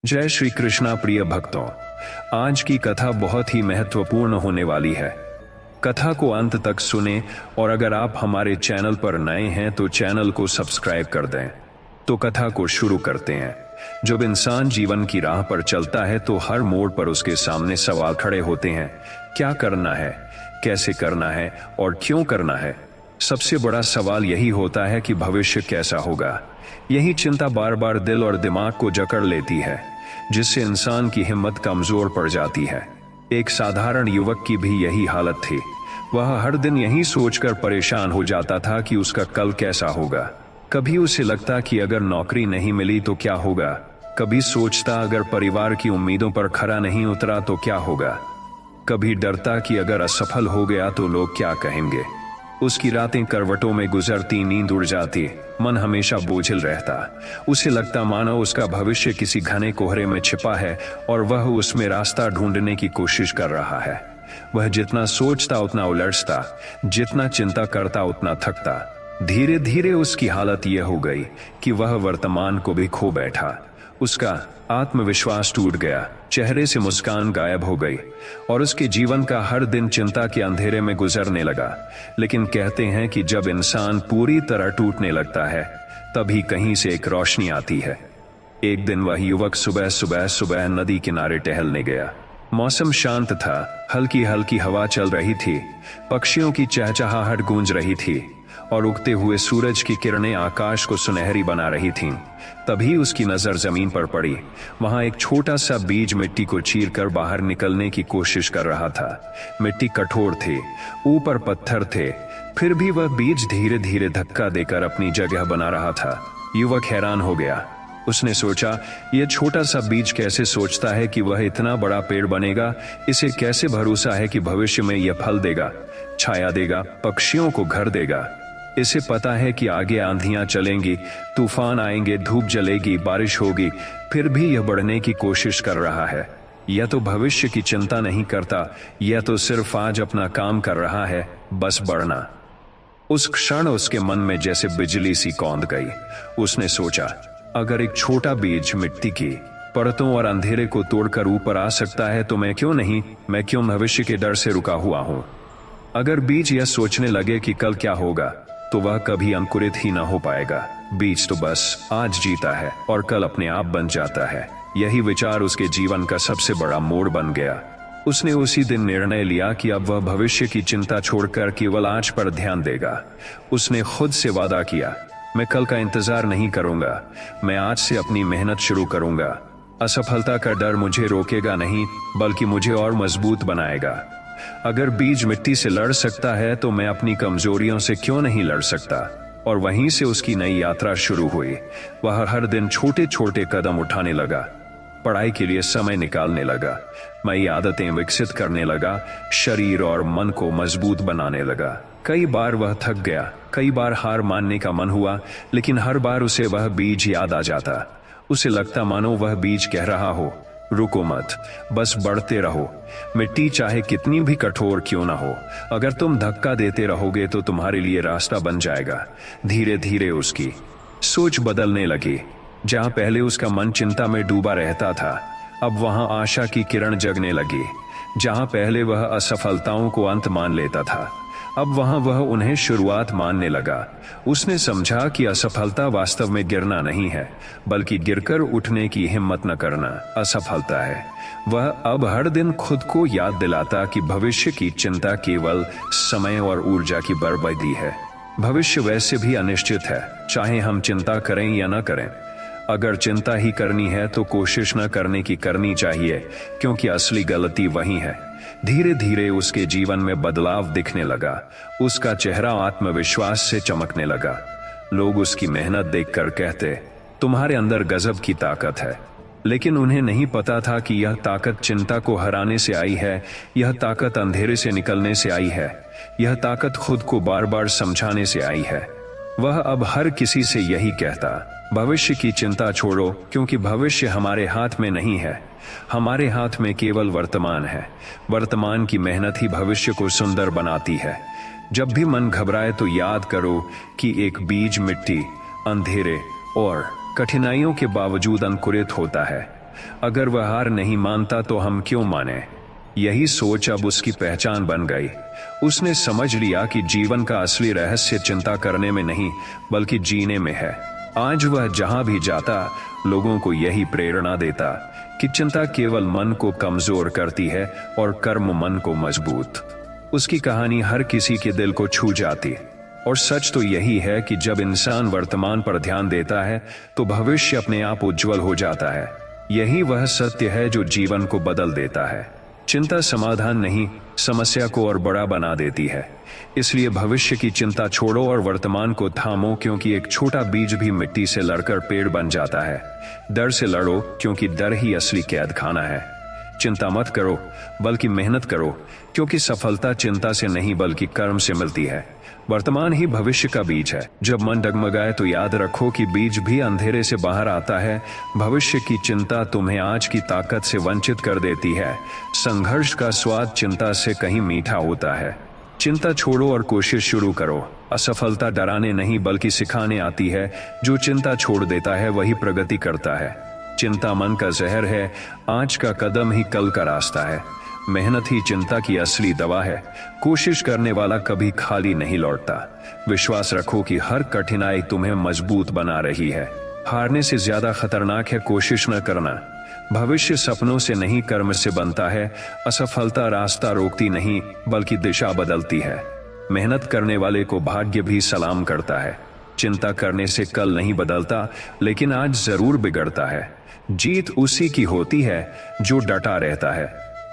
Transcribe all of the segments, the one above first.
जय श्री कृष्णा प्रिय भक्तों। आज की कथा बहुत ही महत्वपूर्ण होने वाली है। कथा को अंत तक सुने और अगर आप हमारे चैनल पर नए हैं तो चैनल को सब्सक्राइब कर दें। तो कथा को शुरू करते हैं। जब इंसान जीवन की राह पर चलता है तो हर मोड़ पर उसके सामने सवाल खड़े होते हैं। क्या करना है, कैसे करना है और क्यों करना है। सबसे बड़ा सवाल यही होता है कि भविष्य कैसा होगा। यही चिंता बार बार दिल और दिमाग को जकड़ लेती है, जिससे इंसान की हिम्मत कमजोर पड़ जाती है। एक साधारण युवक की भी यही हालत थी। वह हर दिन यही सोचकर परेशान हो जाता था कि उसका कल कैसा होगा। कभी उसे लगता कि अगर नौकरी नहीं मिली तो क्या होगा, कभी सोचता अगर परिवार की उम्मीदों पर खरा नहीं उतरा तो क्या होगा, कभी डरता कि अगर असफल हो गया तो लोग क्या कहेंगे। उसकी रातें करवटों में गुजरती, नींद उड़ जाती, मन हमेशा बोझिल रहता। उसे लगता मानो उसका भविष्य किसी घने कोहरे में छिपा है और वह उसमें रास्ता ढूंढने की कोशिश कर रहा है। वह जितना सोचता उतना उलझता, जितना चिंता करता उतना थकता। धीरे धीरे उसकी हालत यह हो गई कि वह वर्तमान को भी खो बैठा। उसका आत्मविश्वास टूट गया, चेहरे से मुस्कान गायब हो गई और उसके जीवन का हर दिन चिंता के अंधेरे में गुजरने लगा। लेकिन कहते हैं कि जब इंसान पूरी तरह टूटने लगता है तभी कहीं से एक रोशनी आती है। एक दिन वह युवक सुबह नदी किनारे टहलने गया। मौसम शांत था, हल्की हल्की हवा चल रही थी, पक्षियों की चहचहाहट गूंज रही थी और उगते हुए सूरज की किरणें आकाश को सुनहरी बना रही थीं। तभी उसकी नजर जमीन पर पड़ी। वहां एक छोटा सा बीज मिट्टी को चीरकर बाहर निकलने की कोशिश कर रहा था। मिट्टी कठोर थी, ऊपर पत्थर थे, फिर भी वह बीज धीरे धीरे धक्का देकर अपनी जगह बना रहा था। युवक हैरान हो गया। उसने सोचा, यह छोटा सा बीज कैसे सोचता है कि वह इतना बड़ा पेड़ बनेगा। इसे कैसे भरोसा है कि भविष्य में यह फल देगा, छाया देगा, पक्षियों को घर देगा। इसे पता है कि आगे आंधियां चलेंगी, तूफान आएंगे, धूप जलेगी, बारिश होगी, फिर भी यह बढ़ने की कोशिश कर रहा है। यह तो भविष्य की चिंता नहीं करता, यह तो सिर्फ आज अपना काम कर रहा है, बस बढ़ना। उस क्षण उसके मन में जैसे बिजली सी कौंध गई। उसने सोचा, अगर एक छोटा बीज मिट्टी की परतों और अंधेरे को तोड़कर ऊपर आ सकता है तो मैं क्यों नहीं, मैं क्यों भविष्य के डर से रुका हुआ हूं। अगर बीज यह सोचने लगे कि कल क्या होगा तो वह कभी अंकुरित ही ना हो पाएगा। बीज तो बस आज जीता है और कल अपने आप बन जाता है। यही विचार उसके जीवन का सबसे बड़ा मोड़ बन गया। उसने उसी दिन निर्णय लिया कि अब वह भविष्य की चिंता छोड़कर केवल आज पर ध्यान देगा। उसने खुद से वादा किया, मैं कल का इंतजार नहीं करूंगा, मैं आज से अपनी मेहनत शुरू करूंगा। असफलता का डर मुझे रोकेगा नहीं, बल्कि मुझे और मजबूत बनाएगा। अगर बीज मिट्टी से लड़ सकता है तो मैं अपनी कमजोरियों से क्यों नहीं लड़ सकता। और वहीं से उसकी नई यात्रा शुरू हुई। वह हर दिन छोटे छोटे कदम उठाने लगा, पढ़ाई के लिए समय निकालने लगा, नई आदतें विकसित करने लगा, शरीर और मन को मजबूत बनाने लगा। कई बार वह थक गया, कई बार हार मानने का मन हुआ, लेकिन हर बार उसे वह बीज याद आ जाता। उसे लगता मानो वह बीज कह रहा हो, रुको मत, बस बढ़ते रहो। मिट्टी चाहे कितनी भी कठोर क्यों ना हो, अगर तुम धक्का देते रहोगे तो तुम्हारे लिए रास्ता बन जाएगा। धीरे धीरे उसकी सोच बदलने लगी। जहां पहले उसका मन चिंता में डूबा रहता था, अब वहां आशा की किरण जगने लगी। जहां पहले वह असफलताओं को अंत मान लेता था, अब वहां वह उन्हें शुरुआत मानने लगा। उसने समझा कि असफलता वास्तव में गिरना नहीं है, बल्कि गिरकर उठने की हिम्मत न करना असफलता है। वह अब हर दिन खुद को याद दिलाता कि भविष्य की चिंता केवल समय और ऊर्जा की बर्बादी है। भविष्य वैसे भी अनिश्चित है, चाहे हम चिंता करें या न करें। अगर चिंता ही करनी है तो कोशिश न करने की करनी चाहिए, क्योंकि असली गलती वही है। धीरे धीरे उसके जीवन में बदलाव दिखने लगा। उसका चेहरा आत्मविश्वास से चमकने लगा। लोग उसकी मेहनत देखकर कहते, तुम्हारे अंदर गजब की ताकत है। लेकिन उन्हें नहीं पता था कि यह ताकत चिंता को हराने से आई है, यह ताकत अंधेरे से निकलने से आई है, यह ताकत खुद को बार बार समझाने से आई है। वह अब हर किसी से यही कहता, भविष्य की चिंता छोड़ो, क्योंकि भविष्य हमारे हाथ में नहीं है, हमारे हाथ में केवल वर्तमान है। वर्तमान की मेहनत ही भविष्य को सुंदर बनाती है। जब भी मन घबराए तो याद करो कि एक बीज मिट्टी, अंधेरे और कठिनाइयों के बावजूद अंकुरित होता है। अगर वह हार नहीं मानता तो हम क्यों माने। यही सोच अब उसकी पहचान बन गई। उसने समझ लिया कि जीवन का असली रहस्य चिंता करने में नहीं बल्कि जीने में है। आज वह जहां भी जाता लोगों को यही प्रेरणा देता कि चिंता केवल मन को कमजोर करती है और कर्म मन को मजबूत। उसकी कहानी हर किसी के दिल को छू जाती। और सच तो यही है कि जब इंसान वर्तमान पर ध्यान देता है तो भविष्य अपने आप उज्जवल हो जाता है। यही वह सत्य है जो जीवन को बदल देता है। चिंता समाधान नहीं, समस्या को और बड़ा बना देती है। इसलिए भविष्य की चिंता छोड़ो और वर्तमान को थामो, क्योंकि एक छोटा बीज भी मिट्टी से लड़कर पेड़ बन जाता है। डर से लड़ो, क्योंकि डर ही असली कैद खाना है। चिंता मत करो बल्कि मेहनत करो, क्योंकि सफलता चिंता से नहीं बल्कि कर्म से मिलती है। वर्तमान ही भविष्य का बीज है। जब मन डगमगाए तो याद रखो कि बीज भी अंधेरे से बाहर आता है। भविष्य की चिंता तुम्हें आज की ताकत से वंचित कर देती है। संघर्ष का स्वाद चिंता से कहीं मीठा होता है। चिंता छोड़ो और कोशिश शुरू करो। असफलता डराने नहीं बल्कि सिखाने आती है। जो चिंता छोड़ देता है वही प्रगति करता है। चिंता मन का जहर है, आज का कदम ही कल का रास्ता है। मेहनत ही चिंता की असली दवा है। कोशिश करने वाला कभी खाली नहीं लौटता। विश्वास रखो कि हर कठिनाई तुम्हें मजबूत बना रही है। हारने से ज्यादा खतरनाक है कोशिश न करना। भविष्य सपनों से नहीं कर्म से बनता है। असफलता रास्ता रोकती नहीं बल्कि दिशा बदलती है। मेहनत करने वाले को भाग्य भी सलाम करता है। चिंता करने से कल नहीं बदलता लेकिन आज जरूर बिगड़ता है। जीत उसी की होती है जो डटा रहता है।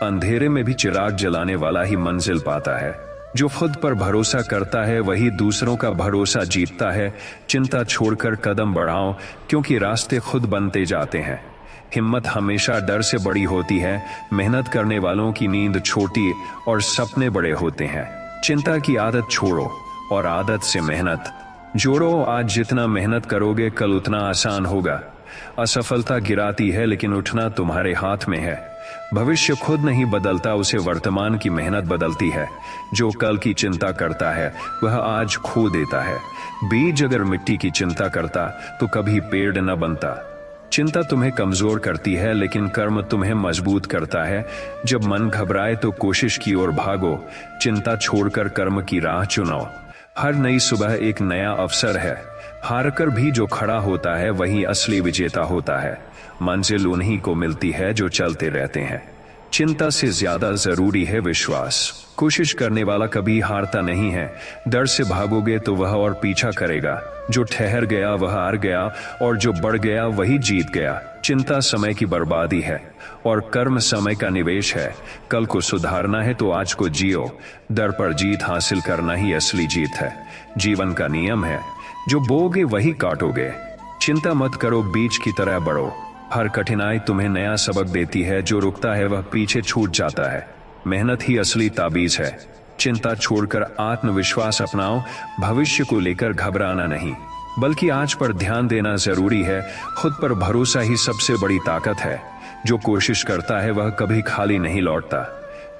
अंधेरे में भी चिराग जलाने वाला ही मंजिल पाता है। जो खुद पर भरोसा करता है वही दूसरों का भरोसा जीतता है। चिंता छोड़कर कदम बढ़ाओ, क्योंकि रास्ते खुद बनते जाते हैं। हिम्मत हमेशा डर से बड़ी होती है। मेहनत करने वालों की नींद छोटी और सपने बड़े होते हैं। चिंता की आदत छोड़ो और आदत से मेहनत जोड़ो। आज जितना मेहनत करोगे कल उतना आसान होगा। असफलता गिराती है लेकिन उठना तुम्हारे हाथ में है। भविष्य खुद नहीं बदलता, उसे वर्तमान की मेहनत बदलती है। जो कल की चिंता करता है वह आज खो देता है। बीज अगर मिट्टी की चिंता करता तो कभी पेड़ न बनता। चिंता तुम्हें कमजोर करती है लेकिन कर्म तुम्हें मजबूत करता है। जब मन घबराए तो कोशिश की ओर भागो। चिंता छोड़कर कर्म की राह चुनो। हर नई सुबह एक नया अवसर है। हारकर भी जो खड़ा होता है वही असली विजेता होता है। मंजिल उन्हीं को मिलती है जो चलते रहते हैं। चिंता से ज्यादा जरूरी है विश्वास। कोशिश करने वाला कभी हारता नहीं है। डर से भागोगे तो वह और पीछा करेगा। जो ठहर गया वह हार गया और जो बढ़ गया वही जीत गया। चिंता समय की बर्बादी है और कर्म समय का निवेश है। कल को सुधारना है तो आज को जियो। डर पर जीत हासिल करना ही असली जीत है। जीवन का नियम है, जो बोगे वही काटोगे। चिंता मत करो, बीज की तरह बढ़ो। हर कठिनाई तुम्हें नया सबक देती है। जो रुकता है वह पीछे छूट जाता है। मेहनत ही असली ताबीज है। चिंता छोड़कर आत्मविश्वास अपनाओ। भविष्य को लेकर घबराना नहीं बल्कि आज पर ध्यान देना जरूरी है। खुद पर भरोसा ही सबसे बड़ी ताकत है। जो कोशिश करता है वह कभी खाली नहीं लौटता।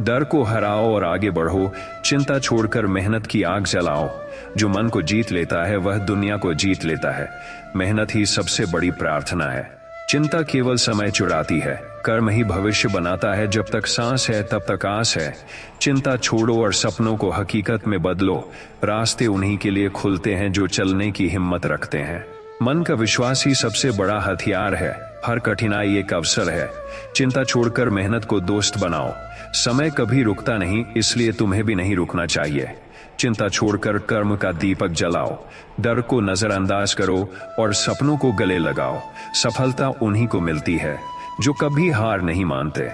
डर को हराओ और आगे बढ़ो। चिंता छोड़कर मेहनत की आग जलाओ। जो मन को जीत लेता है वह दुनिया को जीत लेता है। मेहनत ही सबसे बड़ी प्रार्थना है। चिंता केवल समय चुराती है, कर्म ही भविष्य बनाता है। जब तक सांस है तब तक आस है। चिंता छोड़ो और सपनों को हकीकत में बदलो। रास्ते उन्हीं के लिए खुलते हैं जो चलने की हिम्मत रखते हैं। मन का विश्वास ही सबसे बड़ा हथियार है। हर कठिनाई एक अवसर है। चिंता छोड़कर मेहनत को दोस्त बनाओ। समय कभी रुकता नहीं, इसलिए तुम्हें भी नहीं रुकना चाहिए। चिंता छोड़कर कर्म का दीपक जलाओ। डर को नजरअंदाज करो और सपनों को गले लगाओ। सफलता उन्हीं को मिलती है जो कभी हार नहीं मानते।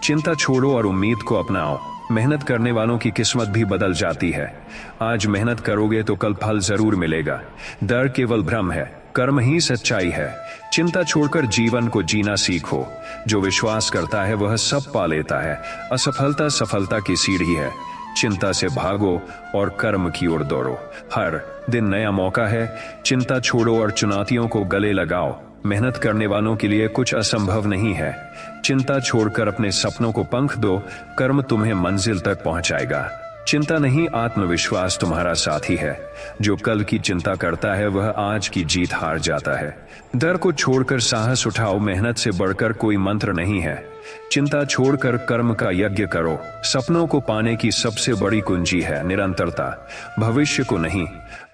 चिंता छोड़ो और उम्मीद को अपनाओ। मेहनत करने वालों की किस्मत भी बदल जाती है। आज मेहनत करोगे तो कल फल जरूर मिलेगा। डर केवल भ्रम है, कर्म ही सच्चाई है। चिंता छोड़कर जीवन को जीना सीखो। जो विश्वास करता है वह सब पा लेता है। असफलता सफलता की सीढ़ी है। चिंता से भागो और कर्म की ओर दौड़ो। हर दिन नया मौका है। चिंता छोड़ो और चुनौतियों को गले लगाओ। मेहनत करने वालों के लिए कुछ असंभव नहीं है। चिंता छोड़कर अपने सपनों को पंख दो। कर्म तुम्हें मंजिल तक पहुंचाएगा। चिंता नहीं, आत्मविश्वास तुम्हारा साथी है। जो कल की चिंता करता है वह आज की जीत हार जाता है। डर को छोड़कर साहस उठाओ, मेहनत से बढ़कर कोई मंत्र नहीं है। चिंता छोड़कर कर्म का यज्ञ करो। सपनों को पाने की सबसे बड़ी कुंजी है निरंतरता। भविष्य को नहीं,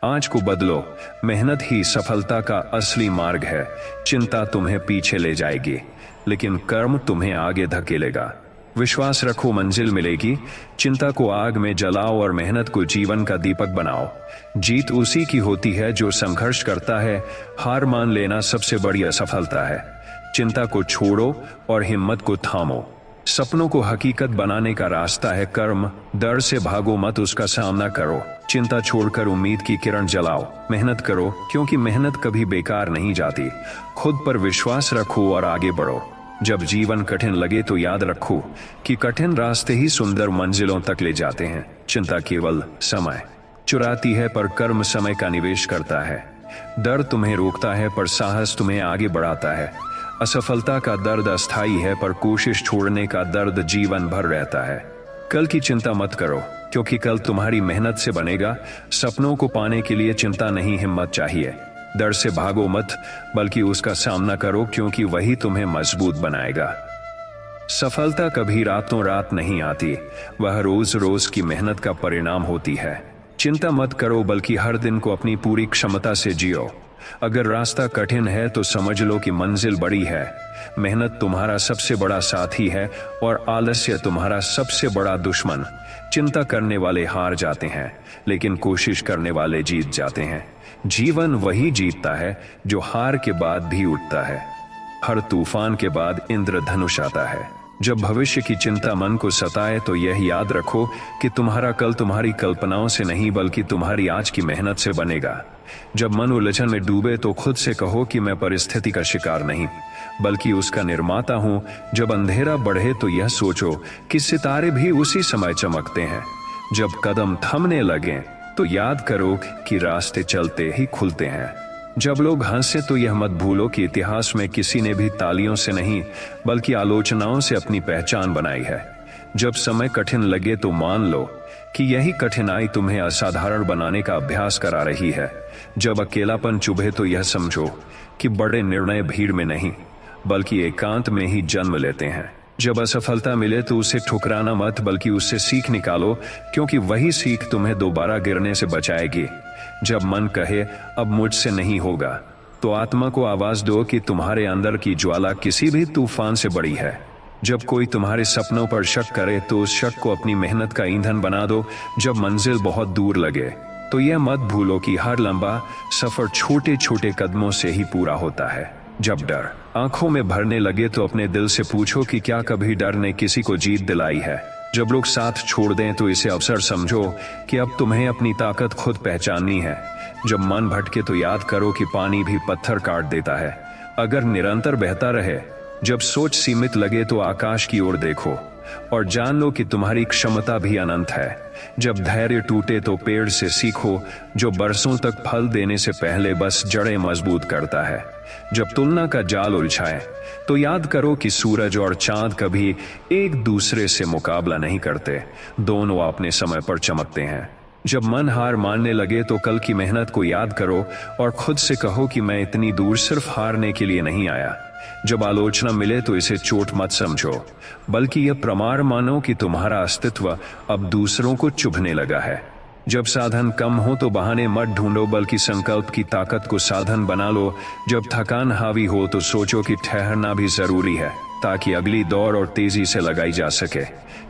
आज को बदलो। मेहनत ही सफलता का असली मार्ग है। चिंता तुम्हें पीछे ले जाएगी, लेकिन कर्म तुम्हें आगे धकेलेगा। विश्वास रखो, मंजिल मिलेगी। चिंता को आग में जलाओ और मेहनत को जीवन का दीपक बनाओ। जीत उसी की होती है जो संघर्ष करता है। हार मान लेना सबसे बड़ी असफलता है। चिंता को छोड़ो और हिम्मत को थामो। सपनों को हकीकत बनाने का रास्ता है कर्म। डर से भागो मत, उसका सामना करो। चिंता छोड़कर उम्मीद की किरण जलाओ। मेहनत करो, क्योंकि मेहनत कभी बेकार नहीं जाती। खुद पर विश्वास रखो और आगे बढ़ो। जब जीवन कठिन लगे तो याद रखो कि कठिन रास्ते ही सुंदर मंजिलों तक ले जाते हैं। चिंता केवल समय चुराती है, पर कर्म समय का निवेश करता है। डर तुम्हें रोकता है, पर साहस तुम्हें आगे बढ़ाता है। असफलता का दर्द अस्थायी है, पर कोशिश छोड़ने का दर्द जीवन भर रहता है। कल की चिंता मत करो, क्योंकि कल तुम्हारी मेहनत से बनेगा। सपनों को पाने के लिए चिंता नहीं, हिम्मत चाहिए। डर से भागो मत, बल्कि उसका सामना करो, क्योंकि वही तुम्हें मजबूत बनाएगा। सफलता कभी रातों रात नहीं आती, वह रोज रोज की मेहनत का परिणाम होती है। चिंता मत करो, बल्कि हर दिन को अपनी पूरी क्षमता से जियो। अगर रास्ता कठिन है तो समझ लो कि मंजिल बड़ी है। मेहनत तुम्हारा सबसे बड़ा साथी है और आलस्य तुम्हारा सबसे बड़ा दुश्मन। चिंता करने वाले हार जाते हैं, लेकिन कोशिश करने वाले जीत जाते हैं। जीवन वही जीतता है जो हार के बाद भी उठता है। हर तूफान के बाद इंद्रधनुष आता है। जब भविष्य की चिंता मन को सताए तो यह याद रखो कि तुम्हारा कल तुम्हारी कल्पनाओं से नहीं, बल्कि तुम्हारी आज की मेहनत से बनेगा। जब मन उलझन में डूबे तो खुद से कहो कि मैं परिस्थिति का शिकार नहीं, बल्कि उसका निर्माता हूं। जब अंधेरा बढ़े तो यह सोचो कि सितारे भी उसी समय चमकते हैं। जब कदम थमने लगे तो याद करो कि रास्ते चलते ही खुलते हैं। जब लोग हंसे तो यह मत भूलो कि इतिहास में किसी ने भी तालियों से नहीं, बल्कि आलोचनाओं से अपनी पहचान बनाई है। जब समय कठिन लगे तो मान लो कि यही कठिनाई तुम्हें असाधारण बनाने का अभ्यास करा रही है। जब अकेलापन चुभे तो यह समझो कि बड़े निर्णय भीड़ में नहीं, बल्कि एकांत में ही जन्म लेते हैं। जब असफलता मिले तो उसे ठुकराना मत, बल्कि उससे सीख निकालो, क्योंकि वही सीख तुम्हें दोबारा गिरने से बचाएगी। जब मन कहे अब मुझसे नहीं होगा, तो आत्मा को आवाज दो कि तुम्हारे अंदर की ज्वाला किसी भी तूफान से बड़ी है। जब कोई तुम्हारे सपनों पर शक करे तो उस शक को अपनी मेहनत का ईंधन बना दो। जब मंजिल बहुत दूर लगे तो यह मत भूलो कि हर लंबा सफर छोटे छोटे कदमों से ही पूरा होता है। जब डर आंखों में भरने लगे तो अपने दिल से पूछो कि क्या कभी डर ने किसी को जीत दिलाई है। जब लोग साथ छोड़ दें तो इसे अवसर समझो कि अब तुम्हें अपनी ताकत खुद पहचाननी है। जब मन भटके तो याद करो कि पानी भी पत्थर काट देता है, अगर निरंतर बहता रहे। जब सोच सीमित लगे तो आकाश की ओर देखो और जान लो कि तुम्हारी क्षमता भी अनंत है। जब धैर्य टूटे तो पेड़ से सीखो, जो बरसों तक फल देने से पहले बस जड़ें मजबूत करता है। जब तुलना का जाल उलझाए तो याद करो कि सूरज और चांद कभी एक दूसरे से मुकाबला नहीं करते, दोनों अपने समय पर चमकते हैं। जब मन हार मानने लगे तो कल की मेहनत को याद करो और खुद से कहो कि मैं इतनी दूर सिर्फ हारने के लिए नहीं आया। जब आलोचना मिले तो इसे चोट मत समझो, बल्कि यह प्रमाण मानो कि तुम्हारा अस्तित्व अब दूसरों को चुभने लगा है। जब साधन कम हो तो बहाने मत ढूंढो, बल्कि संकल्प की ताकत को साधन बना लो। जब थकान हावी हो तो सोचो कि ठहरना भी जरूरी है, ताकि अगली दौड़ और तेजी से लगाई जा सके।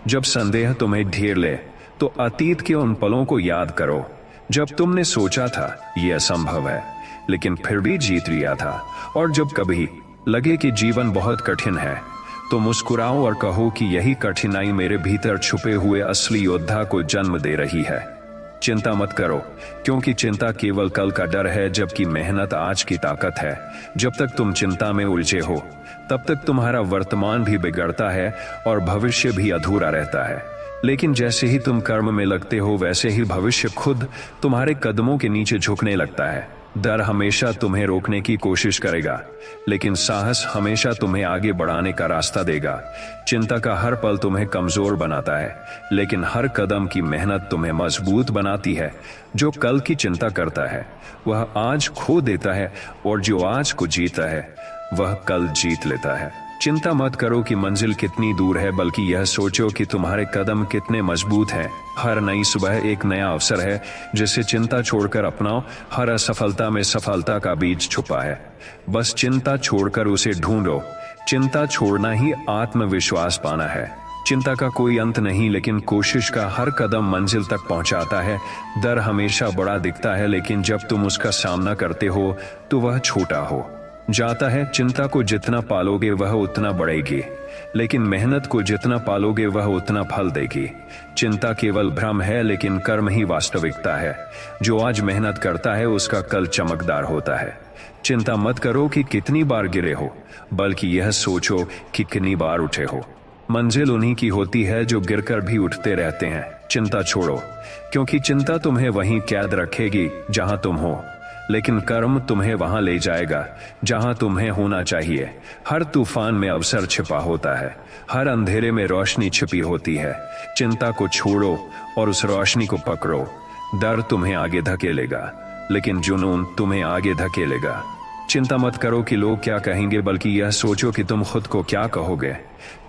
जब संदेह तुम्हें घेर ले तो अतीत के उन पलों को याद करो जब तुमने सोचा था यह असंभव है, लेकिन फिर भी जीत लिया था। और जब कभी लगे कि जीवन बहुत कठिन है तो मुस्कुराओ और कहो कि यही कठिनाई मेरे भीतर छुपे हुए असली योद्धा को जन्म दे रही है। चिंता मत करो, क्योंकि चिंता केवल कल का डर है, जबकि मेहनत आज की ताकत है। जब तक तुम चिंता में उलझे हो तब तक तुम्हारा वर्तमान भी बिगड़ता है और भविष्य भी अधूरा रहता है। लेकिन जैसे ही तुम कर्म में लगते हो, वैसे ही भविष्य खुद तुम्हारे कदमों के नीचे झुकने लगता है। डर हमेशा तुम्हें रोकने की कोशिश करेगा, लेकिन साहस हमेशा तुम्हें आगे बढ़ाने का रास्ता देगा। चिंता का हर पल तुम्हें कमजोर बनाता है, लेकिन हर कदम की मेहनत तुम्हें मजबूत बनाती है। जो कल की चिंता करता है वह आज खो देता है, और जो आज को जीता है वह कल जीत लेता है। चिंता मत करो कि मंजिल कितनी दूर है, बल्कि यह सोचो कि तुम्हारे कदम कितने मजबूत हैं। हर नई सुबह एक नया अवसर है, जिसे चिंता छोड़कर अपनाओ। हर असफलता में सफलता का बीज छुपा है, बस चिंता छोड़कर उसे ढूंढो। चिंता छोड़ना ही आत्मविश्वास पाना है। चिंता का कोई अंत नहीं, लेकिन कोशिश का हर कदम मंजिल तक पहुंचाता है। डर हमेशा बड़ा दिखता है, लेकिन जब तुम उसका सामना करते हो तो वह छोटा हो जाता है। चिंता को जितना पालोगे वह उतना बढ़ेगी, लेकिन मेहनत को जितना पालोगे वह उतना फल देगी। चिंता केवल भ्रम है, लेकिन कर्म ही वास्तविकता है। जो आज मेहनत करता है उसका कल चमकदार होता है। चिंता मत करो कि कितनी बार गिरे हो, बल्कि यह सोचो कि कितनी बार उठे हो। मंजिल उन्हीं की होती है जो गिरकर भी उठते रहते हैं। चिंता छोड़ो, क्योंकि चिंता तुम्हें वहीं कैद रखेगी जहां तुम हो, लेकिन कर्म तुम्हें वहां ले जाएगा जहां तुम्हें होना चाहिए। हर तूफान में अवसर छिपा होता है, हर अंधेरे में रोशनी छिपी होती है। चिंता को छोड़ो और उस रोशनी को पकड़ो। डर तुम्हें आगे धकेलेगा, लेकिन जुनून तुम्हें आगे धकेलेगा। चिंता मत करो कि लोग क्या कहेंगे, बल्कि यह सोचो कि तुम खुद को क्या कहोगे।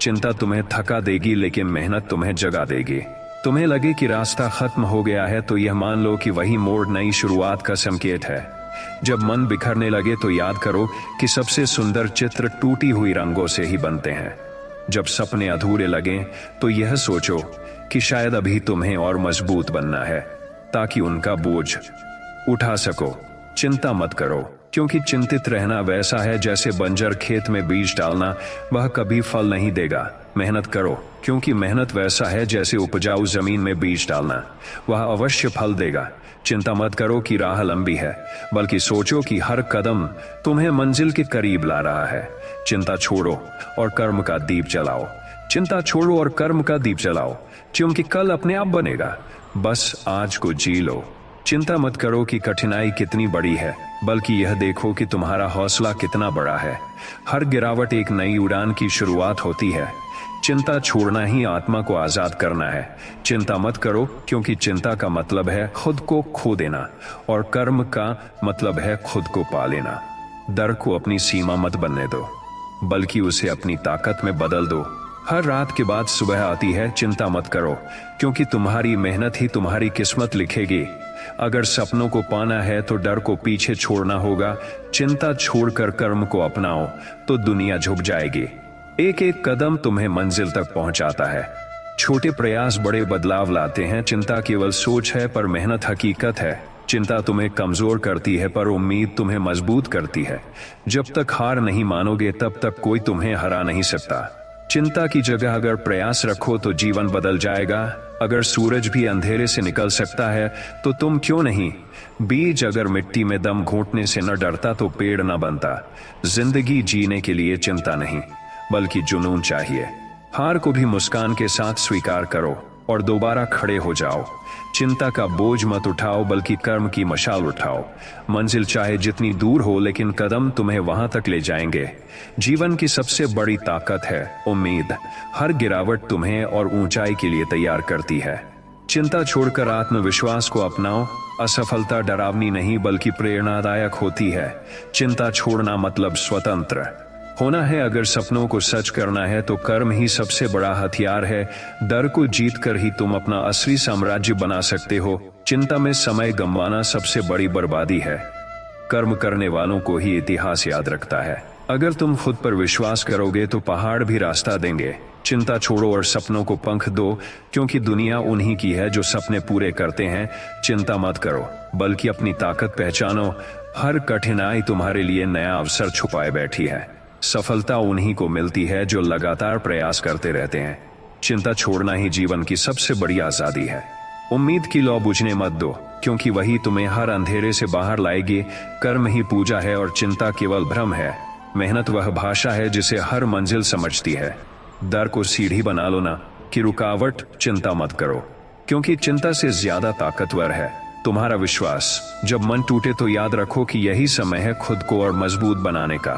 चिंता तुम्हें थका देगी, लेकिन मेहनत तुम्हें जगा देगी। तुम्हें लगे कि रास्ता खत्म हो गया है, तो यह मान लो कि वही मोड़ नई शुरुआत का संकेत है। जब मन बिखरने लगे तो याद करो कि सबसे सुंदर चित्र टूटी हुई रंगों से ही बनते हैं। जब सपने अधूरे लगे तो यह सोचो कि शायद अभी तुम्हें और मजबूत बनना है, ताकि उनका बोझ उठा सको। चिंता मत करो, क्योंकि चिंतित रहना वैसा है जैसे बंजर खेत में बीज डालना, वह कभी फल नहीं देगा। मेहनत करो, क्योंकि मेहनत वैसा है जैसे उपजाऊ जमीन में बीज डालना, वह अवश्य फल देगा। चिंता मत करो कि राह लंबी है, बल्कि सोचो कि हर कदम तुम्हें मंजिल के करीब ला रहा है। चिंता छोड़ो और कर्म का दीप जलाओ। चिंता छोड़ो और कर्म का दीप जलाओ, क्योंकि कल अपने आप बनेगा। बस आज को जी लो। चिंता मत करो कि कठिनाई कितनी बड़ी है, बल्कि यह देखो कि तुम्हारा हौसला कितना बड़ा है। हर गिरावट एक नई उड़ान की शुरुआत होती है। चिंता छोड़ना ही आत्मा को आजाद करना है। चिंता मत करो, क्योंकि चिंता का मतलब है खुद को खो देना, और कर्म का मतलब है खुद को पा लेना। डर को अपनी सीमा मत बनने दो, बल्कि उसे अपनी ताकत में बदल दो। हर रात के बाद सुबह आती है। चिंता मत करो, क्योंकि तुम्हारी मेहनत ही तुम्हारी किस्मत लिखेगी। अगर सपनों को पाना है तो डर को पीछे छोड़ना होगा। चिंता छोड़कर कर्म को अपनाओ तो दुनिया झुक जाएगी। एक एक कदम तुम्हें मंजिल तक पहुंचाता है। छोटे प्रयास बड़े बदलाव लाते हैं। चिंता केवल सोच है, पर मेहनत हकीकत है। चिंता तुम्हें कमजोर करती है, पर उम्मीद तुम्हें मजबूत करती है। जब तक हार नहीं मानोगे तब तक कोई तुम्हें हरा नहीं सकता। चिंता की जगह अगर प्रयास रखो तो जीवन बदल जाएगा। अगर सूरज भी अंधेरे से निकल सकता है तो तुम क्यों नहीं। बीज अगर मिट्टी में दम घोंटने से न डरता तो पेड़ न बनता। जिंदगी जीने के लिए चिंता नहीं, बल्कि जुनून चाहिए। हार को भी मुस्कान के साथ स्वीकार करो और दोबारा खड़े हो जाओ। चिंता का बोझ मत उठाओ, बल्कि कर्म की मशाल उठाओ। मंजिल चाहे जितनी दूर हो, लेकिन कदम तुम्हें वहां तक ले जाएंगे। जीवन की सबसे बड़ी ताकत है उम्मीद। हर गिरावट तुम्हें और ऊंचाई के लिए तैयार करती है। चिंता छोड़कर आत्मविश्वास को अपनाओ। असफलता डरावनी नहीं, बल्कि प्रेरणादायक होती है। चिंता छोड़ना मतलब स्वतंत्र होना है। अगर सपनों को सच करना है तो कर्म ही सबसे बड़ा हथियार है। डर को जीतकर ही तुम अपना असली साम्राज्य बना सकते हो। चिंता में समय गंवाना सबसे बड़ी बर्बादी है। कर्म करने वालों को ही इतिहास याद रखता है। अगर तुम खुद पर विश्वास करोगे तो पहाड़ भी रास्ता देंगे। चिंता छोड़ो और सपनों को पंख दो, क्योंकि दुनिया उन्हीं की है जो सपने पूरे करते हैं। चिंता मत करो, बल्कि अपनी ताकत पहचानो। हर कठिनाई तुम्हारे लिए नया अवसर छुपाए बैठी है। सफलता उन्हीं को मिलती है जो लगातार प्रयास करते रहते हैं। चिंता छोड़ना ही जीवन की सबसे बड़ी आजादी है। उम्मीद की लौ बुझने मत दो, क्योंकि वही तुम्हें हर अंधेरे से बाहर लाएगी। कर्म ही पूजा है और चिंता केवल भ्रम है। मेहनत वह भाषा है जिसे हर मंजिल समझती है। डर को सीढ़ी बना लो ना कि रुकावट। चिंता मत करो, क्योंकि चिंता से ज्यादा ताकतवर है तुम्हारा विश्वास। जब मन टूटे तो याद रखो कि यही समय है खुद को और मजबूत बनाने का।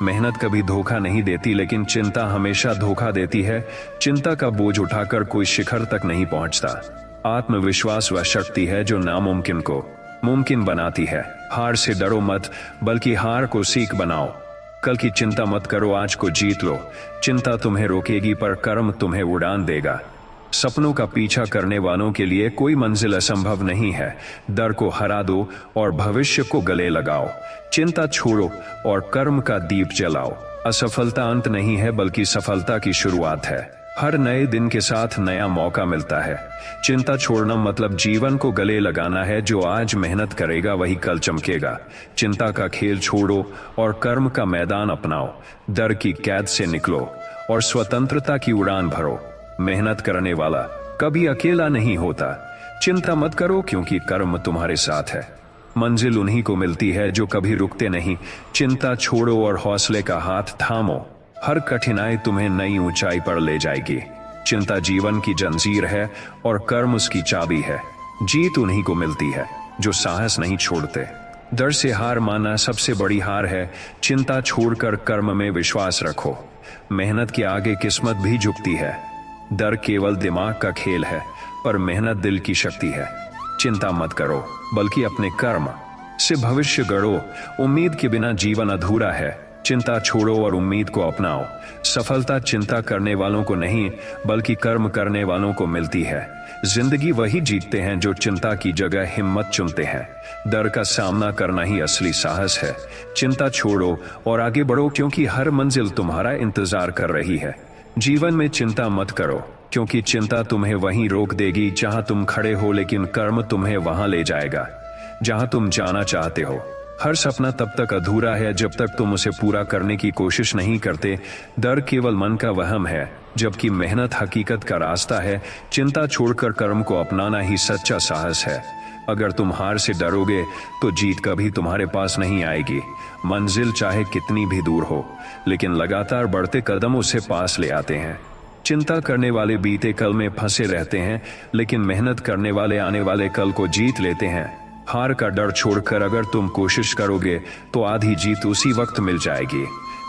मेहनत कभी धोखा नहीं देती, लेकिन चिंता हमेशा धोखा देती है। चिंता का बोझ उठाकर कोई शिखर तक नहीं पहुंचता। आत्मविश्वास वह शक्ति है जो नामुमकिन को मुमकिन बनाती है। हार से डरो मत, बल्कि हार को सीख बनाओ। कल की चिंता मत करो, आज को जीत लो। चिंता तुम्हें रोकेगी पर कर्म तुम्हें उड़ान देगा। सपनों का पीछा करने वालों के लिए कोई मंजिल असंभव नहीं है। डर को हरा दो और भविष्य को गले लगाओ। चिंता छोड़ो और कर्म का दीप जलाओ। असफलता अंत नहीं है, बल्कि सफलता की शुरुआत है। हर नए दिन के साथ नया मौका मिलता है। चिंता छोड़ना मतलब जीवन को गले लगाना है। जो आज मेहनत करेगा वही कल चमकेगा। चिंता का खेल छोड़ो और कर्म का मैदान अपनाओ। डर की कैद से निकलो और स्वतंत्रता की उड़ान भरो। मेहनत करने वाला कभी अकेला नहीं होता। चिंता मत करो, क्योंकि कर्म तुम्हारे साथ है। मंजिल उन्हीं को मिलती है जो कभी रुकते नहीं। चिंता छोड़ो और हौसले का हाथ थामो। हर कठिनाई तुम्हें नई ऊंचाई पर ले जाएगी। चिंता जीवन की जंजीर है और कर्म उसकी चाबी है। जीत उन्हीं को मिलती है जो साहस नहीं छोड़ते। डर से हार मानना सबसे बड़ी हार है। चिंता छोड़कर कर्म में विश्वास रखो। मेहनत के आगे किस्मत भी झुकती है। डर केवल दिमाग का खेल है, पर मेहनत दिल की शक्ति है। चिंता मत करो, बल्कि अपने कर्म से भविष्य गढ़ो। उम्मीद के बिना जीवन अधूरा है। चिंता छोड़ो और उम्मीद को अपनाओ। सफलता चिंता करने वालों को नहीं, बल्कि कर्म करने वालों को मिलती है। जिंदगी वही जीतते हैं जो चिंता की जगह हिम्मत चुनते हैं। डर का सामना करना ही असली साहस है। चिंता छोड़ो और आगे बढ़ो, क्योंकि हर मंजिल तुम्हारा इंतजार कर रही है। जीवन में चिंता मत करो, क्योंकि चिंता तुम्हें वहीं रोक देगी जहां तुम खड़े हो, लेकिन कर्म तुम्हें वहां ले जाएगा जहां तुम जाना चाहते हो। हर सपना तब तक अधूरा है जब तक तुम उसे पूरा करने की कोशिश नहीं करते। डर केवल मन का वहम है, जबकि मेहनत हकीकत का रास्ता है। चिंता छोड़कर कर्म को अपनाना ही सच्चा साहस है। अगर तुम हार से डरोगे तो जीत कभी तुम्हारे पास नहीं आएगी। मंजिल चाहे कितनी भी दूर हो, लेकिन लगातार बढ़ते कदम उसे पास ले आते हैं। चिंता करने वाले बीते कल में फंसे रहते हैं, लेकिन मेहनत करने वाले आने वाले कल को जीत लेते हैं। हार का डर छोड़कर अगर तुम कोशिश करोगे तो आधी जीत उसी वक्त मिल जाएगी।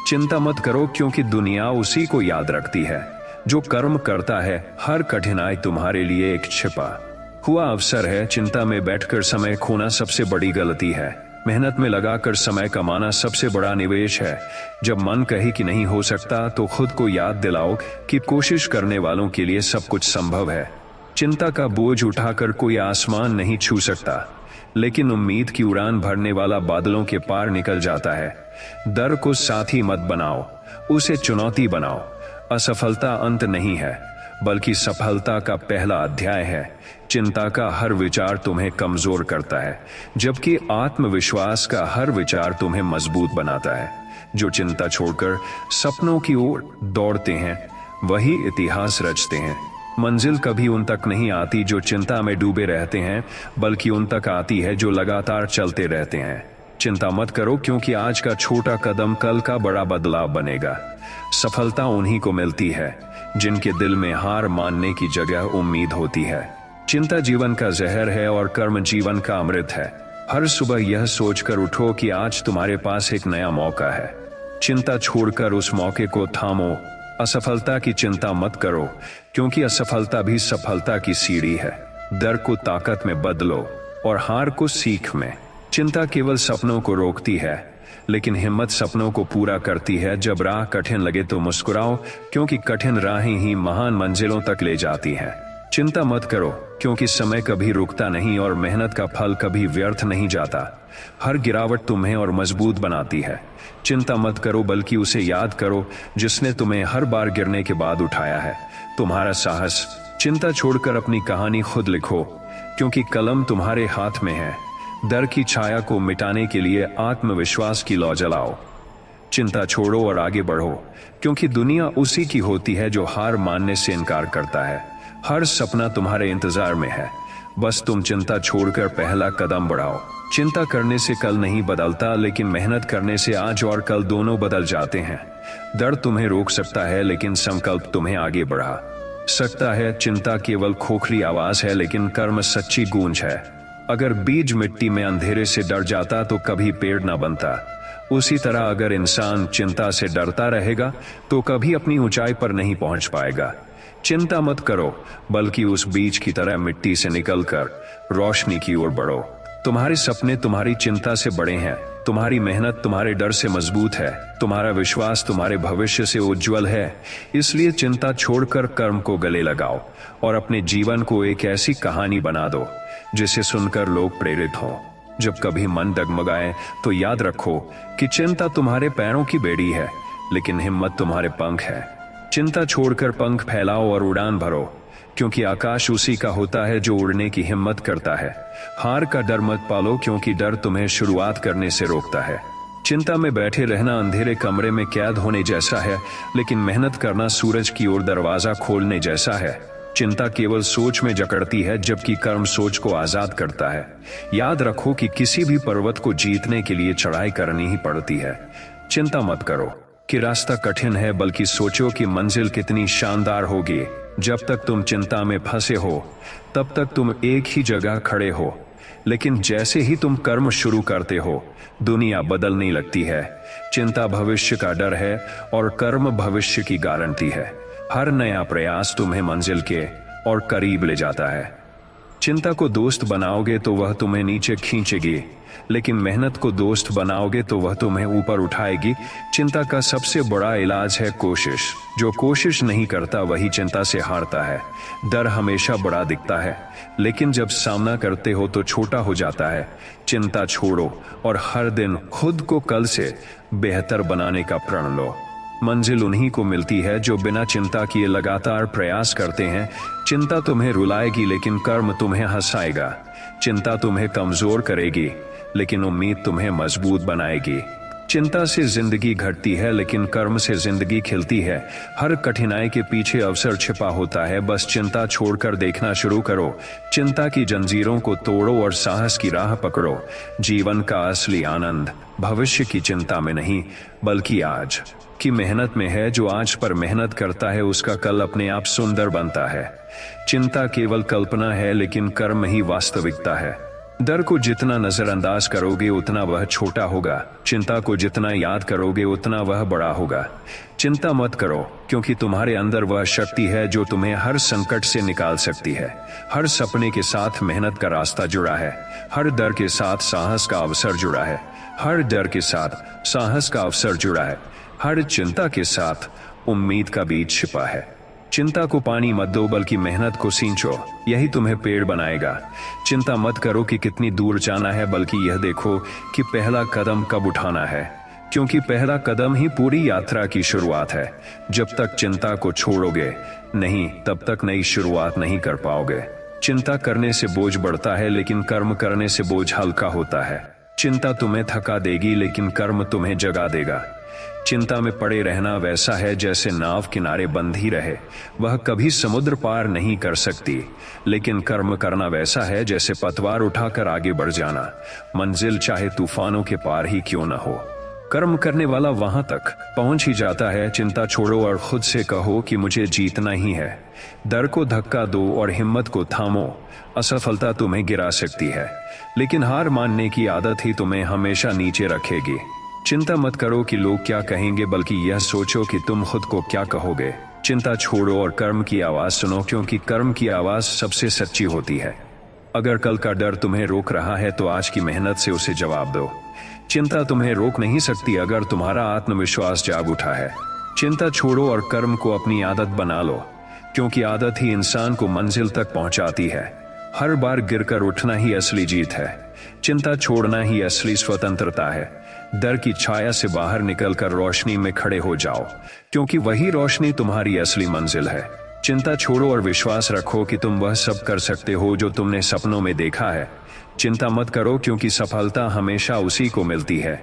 चिंता मत करो, क्योंकि दुनिया उसी को याद रखती है जो कर्म करता है। हर कठिनाई तुम्हारे लिए एक छिपा हुआ अवसर है। चिंता में बैठकर समय खोना सबसे बड़ी गलती है। मेहनत में लगाकर समय कमाना सबसे बड़ा निवेश है। जब मन कहे कि नहीं हो सकता, तो खुद को याद दिलाओ कि कोशिश करने वालों के लिए सब कुछ संभव है। चिंता का बोझ उठाकर कोई आसमान नहीं छू सकता, लेकिन उम्मीद की उड़ान भरने वाला बादलों के पार निकल जाता है। डर को साथी मत बनाओ, उसे चुनौती बनाओ। असफलता अंत नहीं है, बल्कि सफलता का पहला अध्याय है। चिंता का हर विचार तुम्हें कमजोर करता है, जबकि आत्मविश्वास का हर विचार तुम्हें मजबूत बनाता है। जो चिंता छोड़कर सपनों की ओर दौड़ते हैं, वही इतिहास रचते हैं। मंजिल कभी उन तक नहीं आती जो चिंता में डूबे रहते हैं, बल्कि उन तक आती है जो लगातार चलते रहते हैं। चिंता मत करो, क्योंकि आज का छोटा कदम कल का बड़ा बदलाव बनेगा। सफलता उन्हीं को मिलती है जिनके दिल में हार मानने की जगह उम्मीद होती है। चिंता जीवन का जहर है और कर्म जीवन का अमृत है। हर सुबह यह सोचकर उठो कि आज तुम्हारे पास एक नया मौका है। चिंता छोड़कर उस मौके को थामो। असफलता की चिंता मत करो, क्योंकि असफलता भी सफलता की सीढ़ी है। डर को ताकत में बदलो और हार को सीख में। चिंता केवल सपनों को रोकती है, लेकिन हिम्मत सपनों को पूरा करती है। जब राह कठिन लगे तो मुस्कुराओ, क्योंकि कठिन राहें ही महान मंजिलों तक ले जाती हैं। चिंता मत करो, क्योंकि समय कभी रुकता नहीं और मेहनत का फल कभी व्यर्थ नहीं जाता। हर गिरावट तुम्हें और मजबूत बनाती है। चिंता मत करो, बल्कि उसे याद करो जिसने तुम्हें हर बार गिरने के बाद उठाया है। तुम्हारा साहस। चिंता छोड़कर अपनी कहानी खुद लिखो, क्योंकि कलम तुम्हारे हाथ में है। डर की छाया को मिटाने के लिए आत्मविश्वास की लौ जलाओ। चिंता छोड़ो और आगे बढ़ो, क्योंकि दुनिया उसी की होती है जो हार मानने से इनकार करता है। हर सपना तुम्हारे इंतजार में है, बस तुम चिंता छोड़कर पहला कदम बढ़ाओ। चिंता करने से कल नहीं बदलता, लेकिन मेहनत करने से आज और कल दोनों बदल जाते हैं। डर तुम्हें रोक सकता है, लेकिन संकल्प तुम्हें आगे बढ़ा सकता है। चिंता केवल खोखली आवाज है, लेकिन कर्म सच्ची गूंज है। अगर बीज मिट्टी में अंधेरे से डर जाता तो कभी पेड़ ना बनता। उसी तरह अगर इंसान चिंता से डरता रहेगा तो कभी अपनी ऊंचाई पर नहीं पहुंच पाएगा। चिंता मत करो, बल्कि उस बीज की तरह मिट्टी से निकलकर रोशनी की ओर बढ़ो। तुम्हारे सपने तुम्हारी चिंता से बड़े हैं, तुम्हारी मेहनत तुम्हारे डर से मजबूत है, तुम्हारा विश्वास तुम्हारे भविष्य से उज्जवल है। इसलिए चिंता छोड़कर कर्म को गले लगाओ और अपने जीवन को एक ऐसी कहानी बना दो जिसे सुनकर लोग प्रेरित हों। जब कभी मन डगमगाए तो याद रखो कि चिंता तुम्हारे पैरों की बेड़ी है, लेकिन हिम्मत तुम्हारे पंख है। चिंता छोड़कर पंख फैलाओ और उड़ान भरो, क्योंकि आकाश उसी का होता है जो उड़ने की हिम्मत करता है। हार का डर मत पालो, क्योंकि डर तुम्हें शुरुआत करने से रोकता है। चिंता में बैठे रहना अंधेरे कमरे में कैद होने जैसा है, लेकिन मेहनत करना सूरज की ओर दरवाजा खोलने जैसा है। चिंता केवल सोच में जकड़ती है, जबकि कर्म सोच को आजाद करता है। याद रखो कि किसी भी पर्वत को जीतने के लिए चढ़ाई करनी ही पड़ती है। चिंता मत करो कि रास्ता कठिन है, बल्कि सोचो कि मंजिल कितनी शानदार होगी। जब तक तुम चिंता में फंसे हो तब तक तुम एक ही जगह खड़े हो, लेकिन जैसे ही तुम कर्म शुरू करते हो दुनिया बदलने लगती है। चिंता भविष्य का डर है और कर्म भविष्य की गारंटी है। हर नया प्रयास तुम्हें मंजिल के और करीब ले जाता है। चिंता को दोस्त बनाओगे तो वह तुम्हें नीचे खींचेगी, लेकिन मेहनत को दोस्त बनाओगे तो वह तुम्हें ऊपर उठाएगी। चिंता का सबसे बड़ा इलाज है कोशिश। जो कोशिश नहीं करता वही चिंता से हारता है। डर हमेशा बड़ा दिखता है, लेकिन जब सामना करते हो तो छोटा हो जाता है। चिंता छोड़ो और हर दिन खुद को कल से बेहतर बनाने का प्रण लो। मंजिल उन्हीं को मिलती है जो बिना चिंता किए लगातार प्रयास करते हैं। चिंता तुम्हें रुलाएगी, लेकिन कर्म तुम्हें हंसाएगा। चिंता तुम्हें कमजोर करेगी, लेकिन उम्मीद तुम्हें मजबूत बनाएगी। चिंता से जिंदगी घटती है, लेकिन कर्म से जिंदगी खिलती है। हर कठिनाई के पीछे अवसर छिपा होता है। बस चिंता छोड़कर देखना शुरू करो। चिंता की जंजीरों को तोड़ो और साहस की राह पकड़ो। जीवन का असली आनंद भविष्य की चिंता में नहीं, बल्कि आज की मेहनत में है। जो आज पर मेहनत करता है उसका कल अपने आप सुंदर बनता है। चिंता केवल कल्पना है, लेकिन कर्म ही वास्तविकता है। डर को जितना नजरअंदाज करोगे उतना वह छोटा होगा। चिंता को जितना याद करोगे उतना वह बड़ा होगा। चिंता मत करो, क्योंकि तुम्हारे अंदर वह शक्ति है जो तुम्हें हर संकट से निकाल सकती है। हर सपने के साथ मेहनत का रास्ता जुड़ा है। हर डर के साथ साहस का अवसर जुड़ा है। हर डर के साथ साहस का अवसर जुड़ा है। हर चिंता के साथ उम्मीद का बीज छिपा है। चिंता को पानी मत दो, बल्कि मेहनत को सींचो। यही तुम्हें पेड़ बनाएगा। चिंता मत करो कि कितनी दूर जाना है, बल्कि यह देखो कि पहला कदम कब उठाना है, क्योंकि पहला कदम ही पूरी यात्रा की शुरुआत है। जब तक चिंता को छोड़ोगे नहीं, तब तक नई शुरुआत नहीं कर पाओगे। चिंता करने से बोझ बढ़ता है, लेकिन कर्म करने से बोझ हल्का होता है। चिंता तुम्हें थका देगी, लेकिन कर्म तुम्हें जगा देगा। चिंता में पड़े रहना वैसा है जैसे नाव किनारे बंधी रहे, वह कभी समुद्र पार नहीं कर सकती। लेकिन कर्म करना वैसा है जैसे पतवार उठाकर आगे बढ़ जाना। मंजिल चाहे तूफानों के पार ही क्यों न हो, कर्म करने वाला वहां तक पहुंच ही जाता है। चिंता छोड़ो और खुद से कहो कि मुझे जीतना ही है। डर को धक्का दो और हिम्मत को थामो। असफलता तुम्हें गिरा सकती है, लेकिन हार मानने की आदत ही तुम्हें हमेशा नीचे रखेगी। चिंता मत करो कि लोग क्या कहेंगे, बल्कि यह सोचो कि तुम खुद को क्या कहोगे। चिंता छोड़ो और कर्म की आवाज सुनो, क्योंकि कर्म की आवाज सबसे सच्ची होती है। अगर कल का डर तुम्हें रोक रहा है तो आज की मेहनत से उसे जवाब दो। चिंता तुम्हें रोक नहीं सकती अगर तुम्हारा आत्मविश्वास जाग उठा है। चिंता छोड़ो और कर्म को अपनी आदत बना लो, क्योंकि आदत ही इंसान को मंजिल तक पहुंचाती है। हर बार गिरकर उठना ही असली जीत है। चिंता छोड़ना ही असली स्वतंत्रता है। डर की छाया से बाहर निकलकर रोशनी में खड़े हो जाओ, क्योंकि वही रोशनी तुम्हारी असली मंजिल है। चिंता छोड़ो और विश्वास रखो कि तुम वह सब कर सकते हो जो तुमने सपनों में देखा है। चिंता मत करो, क्योंकि सफलता हमेशा उसी को मिलती है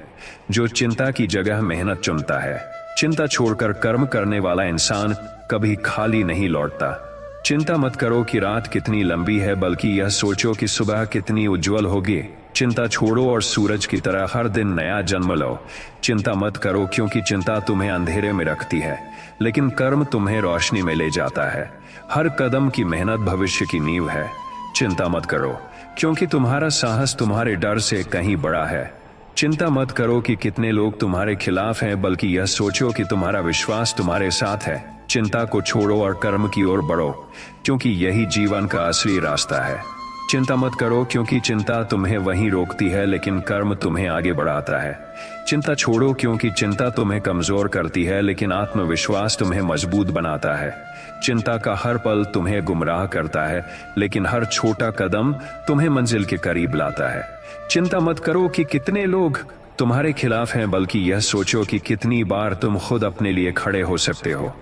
जो चिंता की जगह मेहनत चुनता है। चिंता छोड़कर कर्म करने वाला इंसान कभी खाली नहीं लौटता। चिंता मत करो कि रात कितनी लंबी है, बल्कि यह सोचो कि सुबह कितनी उज्जवल होगी। चिंता छोड़ो और सूरज की तरह हर दिन नया जन्म लो। चिंता मत करो, क्योंकि चिंता तुम्हें अंधेरे में रखती है, लेकिन कर्म तुम्हें रोशनी में ले जाता है। हर कदम की मेहनत भविष्य की नींव है। चिंता मत करो, क्योंकि तुम्हारा साहस तुम्हारे डर से कहीं बड़ा है। चिंता मत करो कि कितने लोग तुम्हारे खिलाफ हैं, बल्कि यह सोचो कि तुम्हारा विश्वास तुम्हारे साथ है। चिंता को छोड़ो और कर्म की ओर बढ़ो, क्योंकि यही जीवन का असली रास्ता है। चिंता मत करो, क्योंकि चिंता तुम्हें वहीं रोकती है, लेकिन कर्म तुम्हें आगे बढ़ाता है। चिंता छोड़ो, क्योंकि चिंता तुम्हें कमजोर करती है, लेकिन आत्मविश्वास तुम्हें मजबूत बनाता है। चिंता का हर पल तुम्हें गुमराह करता है, लेकिन हर छोटा कदम तुम्हें मंजिल के करीब लाता है। चिंता मत करो कि कितने लोग तुम्हारे खिलाफ हैं, बल्कि यह सोचो कि कितनी बार तुम खुद अपने लिए खड़े हो सकते हो।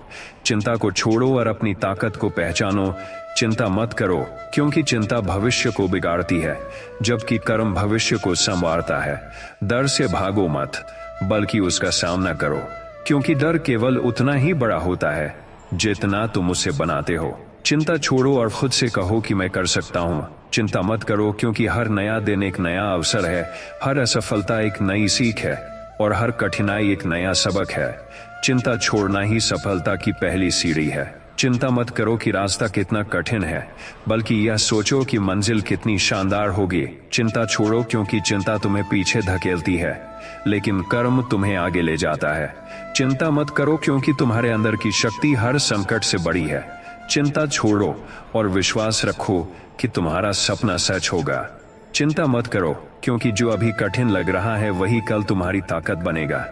चिंता को छोड़ो और अपनी ताकत को पहचानो। चिंता मत करो, क्योंकि चिंता भविष्य को बिगाड़ती है, जबकि कर्म भविष्य को संवारता है। डर से भागो मत, बल्कि उसका सामना करो, क्योंकि डर केवल उतना ही बड़ा होता है जितना तुम उसे बनाते हो। चिंता छोड़ो और खुद से कहो कि मैं कर सकता हूँ। चिंता मत करो, क्योंकि हर नया दिन एक नया अवसर है, हर असफलता एक नई सीख है और हर कठिनाई एक नया सबक है। चिंता छोड़ना ही सफलता की पहली सीढ़ी है। चिंता मत करो कि रास्ता कितना कठिन है, बल्कि यह सोचो कि मंजिल कितनी शानदार होगी। चिंता छोड़ो, क्योंकि चिंता तुम्हें पीछे धकेलती है, लेकिन कर्म तुम्हें आगे ले जाता है। चिंता मत करो, क्योंकि तुम्हारे अंदर की शक्ति हर संकट से बड़ी है। चिंता छोड़ो और विश्वास रखो कि तुम्हारा सपना सच होगा। चिंता मत करो, क्योंकि जो अभी कठिन लग रहा है वही कल तुम्हारी ताकत बनेगा।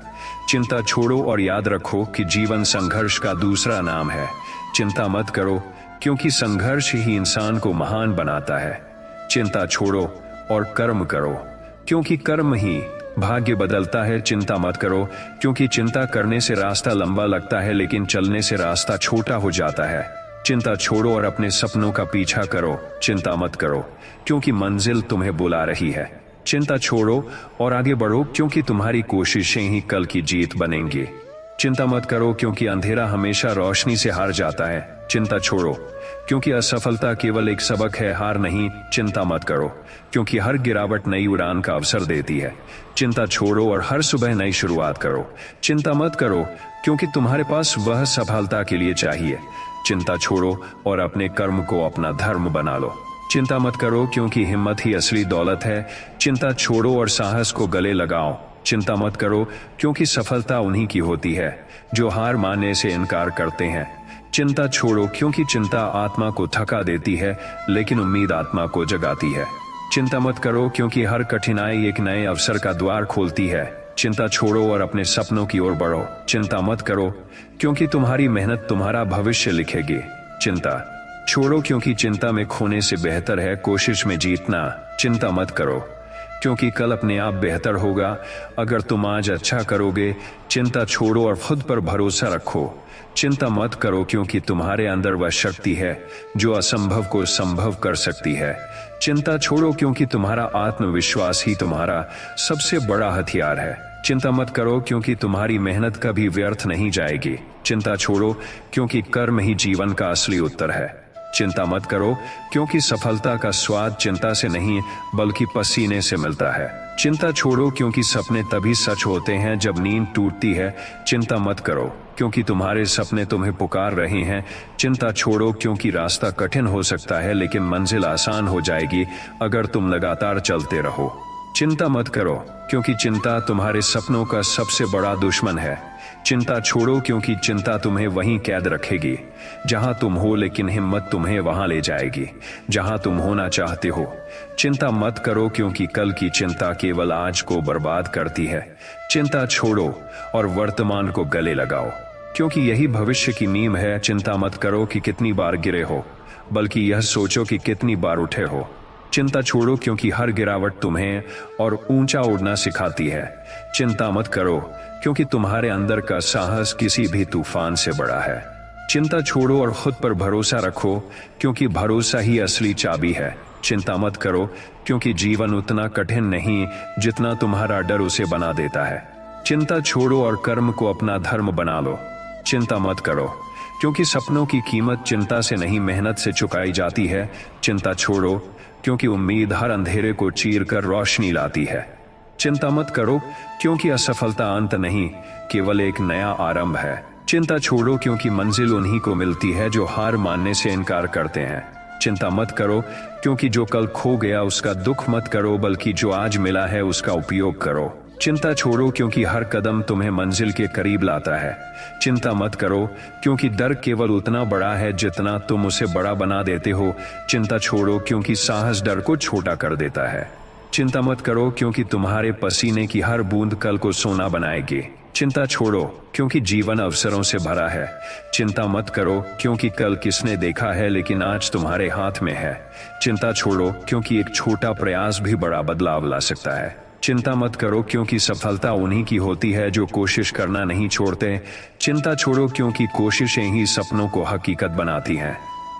चिंता छोड़ो और याद रखो कि जीवन संघर्ष का दूसरा नाम है। चिंता मत करो, क्योंकि संघर्ष ही इंसान को महान बनाता है। चिंता छोड़ो और कर्म करो, क्योंकि कर्म ही भाग्य बदलता है। चिंता मत करो, क्योंकि चिंता करने से रास्ता लंबा लगता है, लेकिन चलने से रास्ता छोटा हो जाता है। चिंता छोड़ो और अपने सपनों का पीछा करो। चिंता मत करो, क्योंकि मंजिल तुम्हें बुला रही है। चिंता छोड़ो और आगे बढ़ो, क्योंकि तुम्हारी कोशिशें ही कल की जीत बनेंगी। चिंता मत करो, क्योंकि अंधेरा हमेशा रोशनी से हार जाता है। चिंता छोड़ो, क्योंकि असफलता केवल एक सबक है, हार नहीं। चिंता मत करो, क्योंकि हर गिरावट नई उड़ान का अवसर देती है। चिंता छोड़ो और हर सुबह नई शुरुआत करो। चिंता मत करो, क्योंकि तुम्हारे पास वह सफलता के लिए चाहिए। चिंता छोड़ो और अपने कर्म को अपना धर्म बना लो। चिंता मत करो, क्योंकि हिम्मत ही असली दौलत है। चिंता छोड़ो और साहस को गले लगाओ। चिंता मत करो, क्योंकि सफलता उन्हीं की होती है जो हार मानने से इनकार करते हैं। चिंता छोड़ो, क्योंकि चिंता आत्मा को थका देती है, लेकिन उम्मीद आत्मा को जगाती है। चिंता मत करो, क्योंकि हर कठिनाई एक नए अवसर का द्वार खोलती है। चिंता छोड़ो और अपने सपनों की ओर बढ़ो। चिंता मत करो, क्योंकि तुम्हारी मेहनत तुम्हारा भविष्य लिखेगी। चिंता छोड़ो, क्योंकि चिंता में खोने से बेहतर है कोशिश में जीतना। चिंता मत करो, क्योंकि कल अपने आप बेहतर होगा अगर तुम आज अच्छा करोगे। चिंता छोड़ो और खुद पर भरोसा रखो। चिंता मत करो, क्योंकि तुम्हारे अंदर वह शक्ति है जो असंभव को संभव कर सकती है। चिंता छोड़ो, क्योंकि तुम्हारा आत्मविश्वास ही तुम्हारा सबसे बड़ा हथियार है। चिंता मत करो, क्योंकि तुम्हारी मेहनत कभी व्यर्थ नहीं जाएगी। चिंता छोड़ो, क्योंकि कर्म ही जीवन का असली उत्तर है। चिंता मत करो, क्योंकि सफलता का स्वाद चिंता से नहीं बल्कि पसीने से मिलता है। चिंता छोड़ो, क्योंकि सपने तभी सच होते हैं जब नींद टूटती है। चिंता मत करो, क्योंकि तुम्हारे सपने तुम्हें पुकार रहे हैं। चिंता छोड़ो, क्योंकि रास्ता कठिन हो सकता है, लेकिन मंजिल आसान हो जाएगी अगर तुम लगातार चलते रहो। चिंता मत करो, क्योंकि चिंता तुम्हारे सपनों का सबसे बड़ा दुश्मन है। चिंता छोड़ो, क्योंकि चिंता तुम्हें वहीं कैद रखेगी जहां तुम हो, लेकिन हिम्मत तुम्हें वहां ले जाएगी जहां तुम होना चाहते हो। चिंता मत करो, क्योंकि कल की चिंता केवल आज को बर्बाद करती है। चिंता छोड़ो और वर्तमान को गले लगाओ, क्योंकि यही भविष्य की नींव है। चिंता मत करो कि कितनी बार गिरे हो, बल्कि यह सोचो कि कितनी बार उठे हो। चिंता छोड़ो, क्योंकि हर गिरावट तुम्हें और ऊंचा उड़ना सिखाती है। चिंता मत करो, क्योंकि तुम्हारे अंदर का साहस किसी भी तूफान से बड़ा है। चिंता छोड़ो और खुद पर भरोसा रखो, क्योंकि भरोसा ही असली चाबी है। चिंता मत करो, क्योंकि जीवन उतना कठिन नहीं जितना तुम्हारा डर उसे बना देता है। चिंता छोड़ो और कर्म को अपना धर्म बना लो। चिंता मत करो, क्योंकि सपनों की कीमत चिंता से नहीं मेहनत से चुकाई जाती है। चिंता छोड़ो, क्योंकि उम्मीद हर अंधेरे को चीर कर रोशनी लाती है। चिंता मत करो, क्योंकि असफलता अंत नहीं, केवल एक नया आरंभ है। चिंता छोड़ो, क्योंकि मंजिल उन्हीं को मिलती है जो हार मानने से इनकार करते हैं। चिंता मत करो, क्योंकि जो कल खो गया उसका दुख मत करो, बल्कि जो आज मिला है उसका उपयोग करो। चिंता छोड़ो, क्योंकि हर कदम तुम्हें मंजिल के करीब लाता है। चिंता मत करो, क्योंकि डर केवल उतना बड़ा है जितना तुम उसे बड़ा बना देते हो। चिंता छोड़ो, क्योंकि साहस डर को छोटा कर देता है। चिंता मत करो, क्योंकि तुम्हारे पसीने की हर बूंद कल को सोना बनाएगी। चिंता छोड़ो, क्योंकि जीवन अवसरों से भरा है। चिंता मत करो, क्योंकि कल किसने देखा है लेकिन आज तुम्हारे हाथ में है। चिंता छोड़ो, क्योंकि एक छोटा प्रयास भी बड़ा बदलाव ला सकता है। चिंता मत करो, क्योंकि सफलता उन्हीं की होती है जो कोशिश करना नहीं छोड़ते। चिंता छोड़ो, क्योंकि कोशिशें ही सपनों को हकीकत बनाती हैं।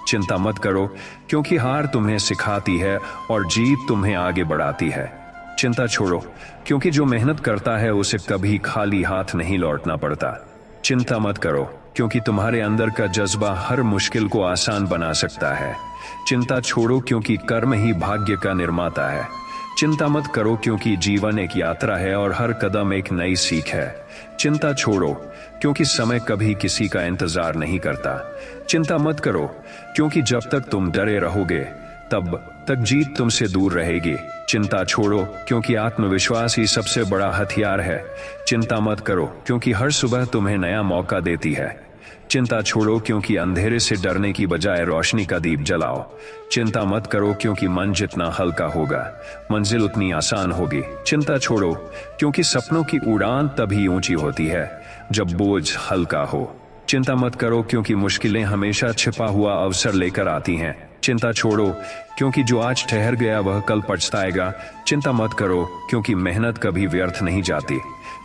चिंता मत करो, क्योंकि हार तुम्हें सिखाती है और जीत तुम्हें आगे बढ़ाती है। चिंता छोड़ो, क्योंकि जो मेहनत करता है उसे कभी खाली हाथ नहीं लौटना पड़ता। चिंता मत करो, क्योंकि तुम्हारे अंदर का जज्बा हर मुश्किल को आसान बना सकता है। चिंता छोड़ो, क्योंकि कर्म ही भाग्य का निर्माता है। चिंता मत करो, क्योंकि जीवन एक यात्रा है और हर कदम एक नई सीख है। चिंता छोड़ो, क्योंकि समय कभी किसी का इंतजार नहीं करता। चिंता मत करो, क्योंकि जब तक तुम डरे रहोगे तब तक जीत तुमसे दूर रहेगी। चिंता छोड़ो, क्योंकि आत्मविश्वास ही सबसे बड़ा हथियार है। चिंता मत करो, क्योंकि हर सुबह तुम्हें नया मौका देती है। चिंता छोड़ो, क्योंकि अंधेरे से डरने की बजाय रोशनी का दीप जलाओ। चिंता मत करो, क्योंकि मन जितना हल्का होगा मंजिल उतनी आसान होगी। चिंता छोड़ो, क्योंकि सपनों की उड़ान तभी ऊंची होती है जब बोझ हल्का हो। चिंता मत करो, क्योंकि मुश्किलें हमेशा छिपा हुआ अवसर लेकर आती हैं। चिंता छोड़ो, क्योंकि जो आज ठहर गया वह कल पछताएगा। चिंता मत करो, क्योंकि मेहनत कभी व्यर्थ नहीं जाती।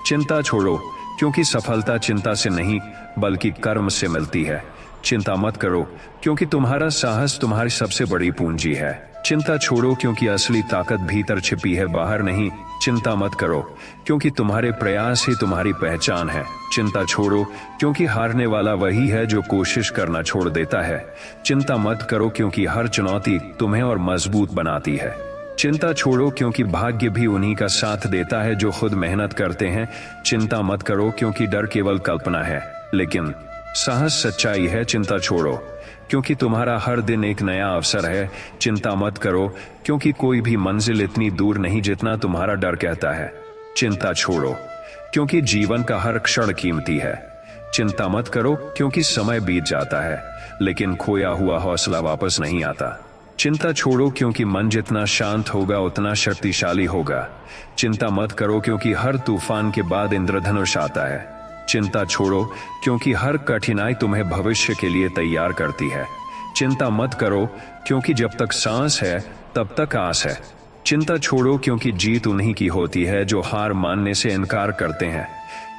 चिंता छोड़ो, क्योंकि सफलता चिंता से नहीं बल्कि कर्म से मिलती है। चिंता मत करो, क्योंकि तुम्हारा साहस तुम्हारी सबसे बड़ी पूंजी है। चिंता छोड़ो, क्योंकि असली ताकत भीतर छिपी है, बाहर नहीं। चिंता मत करो, क्योंकि तुम्हारे प्रयास ही तुम्हारी पहचान है। चिंता छोड़ो, क्योंकि हारने वाला वही है जो कोशिश करना छोड़ देता है। चिंता मत करो, क्योंकि हर चुनौती तुम्हें और मजबूत बनाती है। चिंता छोड़ो, क्योंकि भाग्य भी उन्हीं का साथ देता है जो खुद मेहनत करते हैं। चिंता मत करो, क्योंकि डर केवल कल्पना है लेकिन साहस सच्चाई है। चिंता छोड़ो, क्योंकि तुम्हारा हर दिन एक नया अवसर है। चिंता मत करो, क्योंकि कोई भी मंजिल इतनी दूर नहीं जितना तुम्हारा डर कहता है। चिंता छोड़ो, क्योंकि जीवन का हर क्षण कीमती है। चिंता मत करो, क्योंकि समय बीत जाता है लेकिन खोया हुआ हौसला वापस नहीं आता। चिंता छोड़ो, क्योंकि मन जितना शांत होगा उतना शक्तिशाली होगा। चिंता मत करो, क्योंकि हर तूफान के बाद इंद्रधनुष आता है। चिंता छोड़ो, क्योंकि हर कठिनाई तुम्हें भविष्य के लिए तैयार करती है। चिंता मत करो, क्योंकि जब तक सांस है तब तक आस है। चिंता छोड़ो, क्योंकि जीत उन्हीं की होती है जो हार मानने से इनकार करते हैं।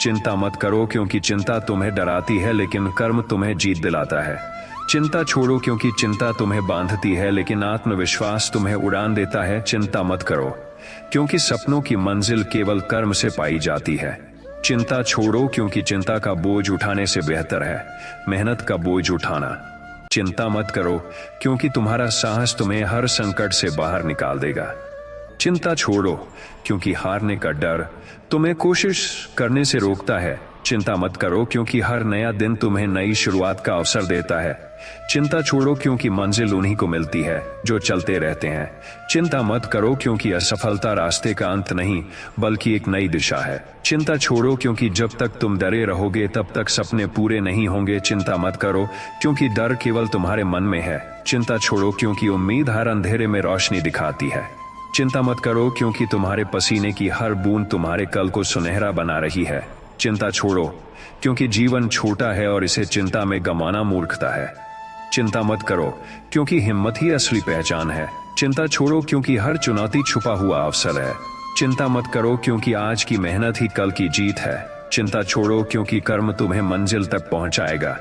चिंता मत करो, क्योंकि चिंता तुम्हें डराती है लेकिन कर्म तुम्हें जीत दिलाता है। चिंता छोड़ो, क्योंकि चिंता तुम्हें बांधती है लेकिन आत्मविश्वास तुम्हें उड़ान देता है। चिंता मत करो, क्योंकि सपनों की मंजिल केवल कर्म से पाई जाती है। चिंता छोड़ो, क्योंकि चिंता का बोझ उठाने से बेहतर है मेहनत का बोझ उठाना। चिंता मत करो, क्योंकि तुम्हारा साहस तुम्हें हर संकट से बाहर निकाल देगा। चिंता छोड़ो, क्योंकि हारने का डर तुम्हें कोशिश करने से रोकता है। चिंता मत करो, क्योंकि हर नया दिन तुम्हें नई शुरुआत का अवसर देता है। चिंता छोड़ो, क्योंकि मंजिल उन्हीं को मिलती है जो चलते रहते हैं। चिंता मत करो, क्योंकि असफलता रास्ते का अंत नहीं बल्कि एक नई दिशा है। चिंता छोड़ो, क्योंकि जब तक तुम डरे रहोगे तब तक सपने पूरे नहीं होंगे। चिंता मत करो, क्योंकि डर केवल तुम्हारे मन में है। चिंता छोड़ो, क्योंकि उम्मीद हर अंधेरे में रोशनी दिखाती है। चिंता मत करो, क्योंकि तुम्हारे पसीने की हर बूंद तुम्हारे कल को सुनहरा बना रही है। चिंता छोड़ो, क्योंकि जीवन छोटा है और इसे चिंता में गंवाना मूर्खता है। चिंता मत करो, क्योंकि हिम्मत ही असली पहचान है। चिंता छोड़ो, क्योंकि हर चुनौती छुपा हुआ अवसर है। चिंता मत करो, क्योंकि आज की मेहनत ही कल की जीत है। चिंता छोड़ो, क्योंकि कर्म तुम्हें मंजिल तक पहुंचाएगा।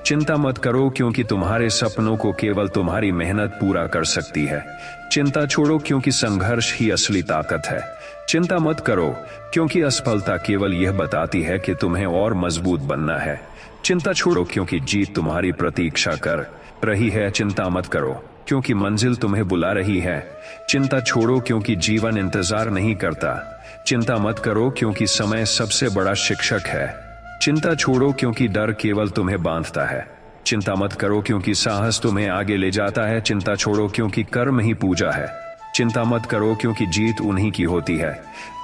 चिंता मत करो, क्योंकि तुम्हारे सपनों को केवल तुम्हारी मेहनत पूरा कर सकती है। चिंता छोड़ो, क्योंकि संघर्ष ही असली ताकत है। चिंता मत करो, क्योंकि असफलता केवल यह बताती है कि तुम्हें और मजबूत बनना है। चिंता छोड़ो, क्योंकि जीत तुम्हारी प्रतीक्षा कर रही है। चिंता मत करो, क्योंकि मंजिल तुम्हें बुला रही है। चिंता छोड़ो, क्योंकि जीवन इंतजार नहीं करता। चिंता मत करो, क्योंकि समय सबसे बड़ा शिक्षक है। चिंता छोड़ो, क्योंकि डर केवल तुम्हें बांधता है। चिंता मत करो क्योंकि साहस तुम्हें आगे ले जाता है। चिंता छोड़ो क्योंकि कर्म ही पूजा है। चिंता मत करो क्योंकि जीत उन्हीं की होती है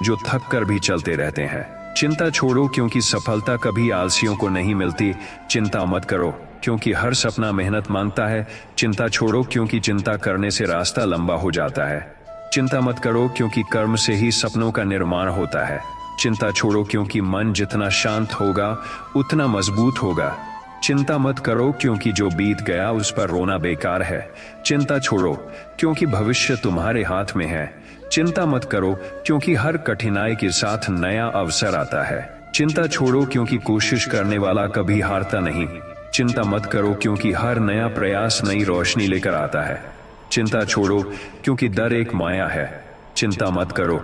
जो थक कर भी चलते रहते हैं। चिंता छोड़ो क्योंकि सफलता कभी आलसियों को नहीं मिलती। चिंता मत करो क्योंकि हर सपना मेहनत मांगता है। चिंता छोड़ो क्योंकि चिंता करने से रास्ता लंबा हो जाता है। चिंता मत करो क्योंकि कर्म से ही सपनों का निर्माण होता है। चिंता छोड़ो क्योंकि मन जितना शांत होगा उतना मजबूत होगा। चिंता मत करो क्योंकि जो बीत गया उस पर रोना बेकार है। चिंता छोड़ो क्योंकि भविष्य तुम्हारे हाथ में है। चिंता मत करो क्योंकि हर कठिनाई के साथ नया अवसर आता है। चिंता छोड़ो क्योंकि कोशिश करने वाला कभी हारता नहीं। चिंता मत करो क्योंकि हर नया प्रयास नई रोशनी लेकर आता है। चिंता छोड़ो क्योंकि डर एक माया है। चिंता मत करो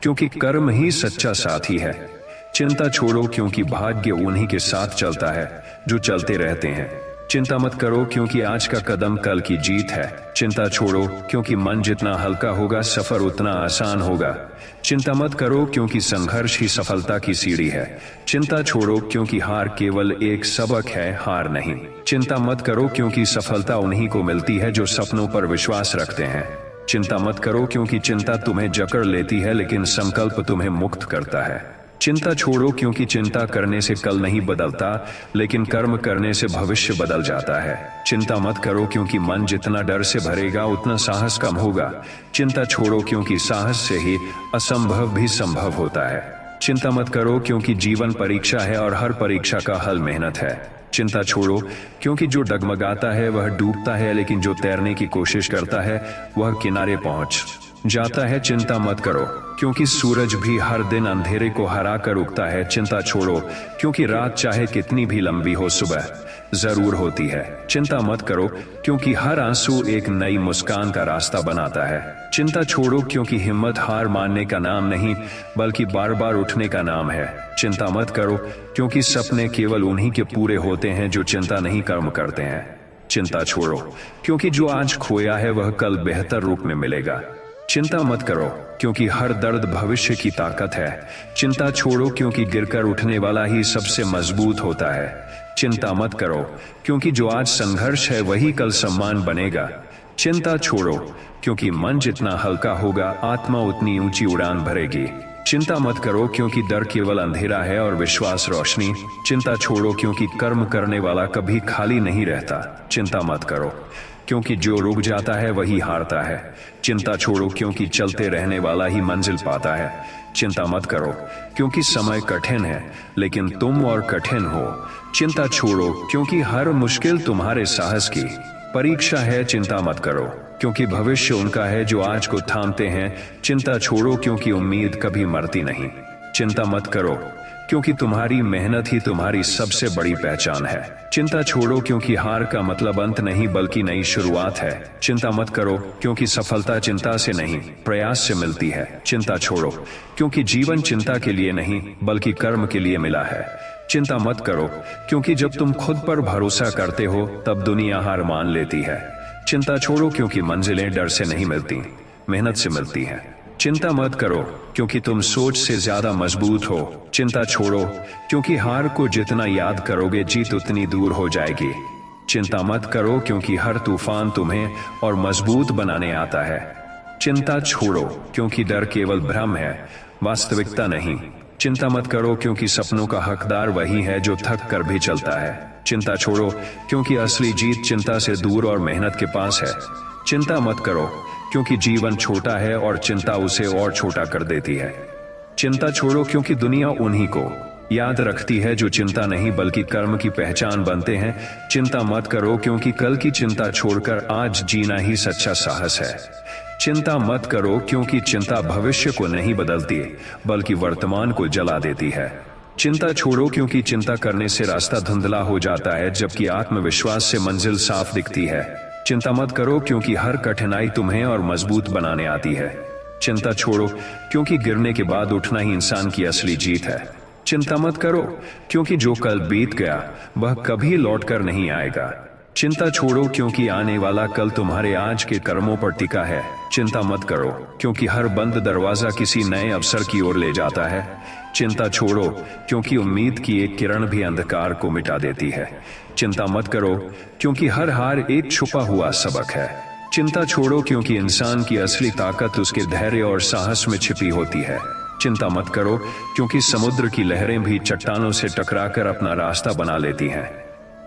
क्योंकि कर्म ही सच्चा साथी है। चिंता छोड़ो क्योंकि भाग्य उन्हीं के साथ चलता है जो चलते रहते हैं। चिंता मत करो क्योंकि आज का कदम कल की जीत है। चिंता छोड़ो क्योंकि मन जितना हल्का होगा सफर उतना आसान होगा। चिंता मत करो क्योंकि संघर्ष ही सफलता की सीढ़ी है। चिंता छोड़ो क्योंकि हार केवल एक सबक है, हार नहीं। चिंता मत करो क्योंकि सफलता उन्हीं को मिलती है जो सपनों पर विश्वास रखते हैं। चिंता मत करो क्योंकि चिंता तुम्हें जकड़ लेती है लेकिन संकल्प तुम्हें मुक्त करता है। चिंता छोड़ो क्योंकि चिंता करने से कल नहीं बदलता लेकिन कर्म करने से भविष्य बदल जाता है। चिंता मत करो क्योंकि मन जितना डर से भरेगा उतना साहस कम होगा। चिंता छोड़ो क्योंकि साहस से ही असंभव भी संभव होता है। चिंता मत करो क्योंकि जीवन परीक्षा है और हर परीक्षा का हल मेहनत है। चिंता छोड़ो क्योंकि जो डगमगाता है वह डूबता है लेकिन जो तैरने की कोशिश करता है वह किनारे पहुंच जाता है। चिंता मत करो क्योंकि सूरज भी हर दिन अंधेरे को हरा कर उगता है। चिंता छोड़ो क्योंकि रात चाहे कितनी भी लंबी हो सुबह जरूर होती है। चिंता मत करो क्योंकि हर आंसू एक नई मुस्कान का रास्ता बनाता है। चिंता छोड़ो क्योंकि हिम्मत हार मानने का नाम नहीं बल्कि बार बार उठने का नाम है। चिंता मत करो क्योंकि सपने केवल उन्हीं के पूरे होते हैं जो चिंता नहीं कर्म करते हैं। चिंता छोड़ो क्योंकि जो आज खोया है वह कल बेहतर रूप में मिलेगा। चिंता मत करो क्योंकि हर दर्द भविष्य की ताकत है। चिंता छोड़ो क्योंकि गिरकर उठने वाला ही सबसे मजबूत होता है। चिंता मत करो क्योंकि जो आज संघर्ष है वही कल सम्मान बनेगा। चिंता छोड़ो क्योंकि मन जितना हल्का होगा आत्मा उतनी ऊंची उड़ान भरेगी। चिंता मत करो क्योंकि डर केवल अंधेरा है और विश्वास रोशनी। चिंता छोड़ो क्योंकि कर्म करने वाला कभी खाली नहीं रहता। चिंता मत करो क्योंकि जो रुक जाता है वही हारता है। चिंता छोड़ो क्योंकि चलते रहने वाला ही मंजिल पाता है। चिंता मत करो क्योंकि समय कठिन है लेकिन तुम और कठिन हो। चिंता छोड़ो क्योंकि हर मुश्किल तुम्हारे साहस की परीक्षा है। चिंता मत करो क्योंकि भविष्य उनका है जो आज को थामते हैं। चिंता छोड़ो क्योंकि उम्मीद कभी मरती नहीं। चिंता मत करो क्योंकि तुम्हारी मेहनत ही तुम्हारी सबसे बड़ी पहचान है। चिंता छोड़ो क्योंकि हार का मतलब अंत नहीं बल्कि नई शुरुआत है। चिंता मत करो क्योंकि सफलता चिंता से नहीं प्रयास से मिलती है। चिंता छोड़ो क्योंकि जीवन चिंता के लिए नहीं बल्कि कर्म के लिए मिला है। चिंता मत करो क्योंकि जब तुम खुद पर भरोसा करते हो तब दुनिया हार मान लेती है। चिंता छोड़ो क्योंकि मंजिलें डर से नहीं मिलती मेहनत से मिलती हैं। चिंता मत करो क्योंकि तुम सोच से ज्यादा मजबूत हो। चिंता छोड़ो क्योंकि हार को जितना याद करोगे जीत उतनी दूर हो जाएगी। चिंता मत करो क्योंकि हर तूफान तुम्हें और मजबूत बनाने आता है। चिंता छोड़ो क्योंकि डर केवल भ्रम है वास्तविकता नहीं। चिंता मत करो क्योंकि सपनों का हकदार वही है जो थक कर भी चलता है। चिंता छोड़ो क्योंकि असली जीत चिंता से दूर और मेहनत के पास है। चिंता मत करो क्योंकि जीवन छोटा है और चिंता उसे और छोटा कर देती है। चिंता छोड़ो क्योंकि दुनिया उन्हीं को याद रखती है जो चिंता नहीं बल्कि कर्म की पहचान बनते हैं। चिंता मत करो क्योंकि कल की चिंता छोड़कर आज जीना ही सच्चा साहस है। चिंता मत करो क्योंकि चिंता भविष्य को नहीं बदलती बल्कि वर्तमान को जला देती है। चिंता छोड़ो क्योंकि चिंता करने से रास्ता धुंधला हो जाता है जबकि आत्मविश्वास से मंजिल साफ दिखती है। चिंता मत करो क्योंकि हर कठिनाई तुम्हें और मजबूत बनाने आती है। चिंता छोड़ो क्योंकि गिरने के बाद उठना ही इंसान की असली जीत है। चिंता मत करो क्योंकि जो कल बीत गया वह कभी लौटकर नहीं आएगा। चिंता छोड़ो क्योंकि आने वाला कल तुम्हारे आज के कर्मों पर टिका है। चिंता मत करो क्योंकि हर बंद दरवाजा किसी नए अवसर की ओर ले जाता है। चिंता छोड़ो क्योंकि उम्मीद की एक किरण भी अंधकार को मिटा देती है। चिंता मत करो, क्योंकि हर हार एक छुपा हुआ सबक है। चिंता छोड़ो, क्योंकि इंसान की असली ताकत उसके धैर्य और साहस में छिपी होती है। चिंता मत करो, क्योंकि समुद्र की लहरें भी चट्टानों से टकराकर अपना रास्ता बना लेती हैं।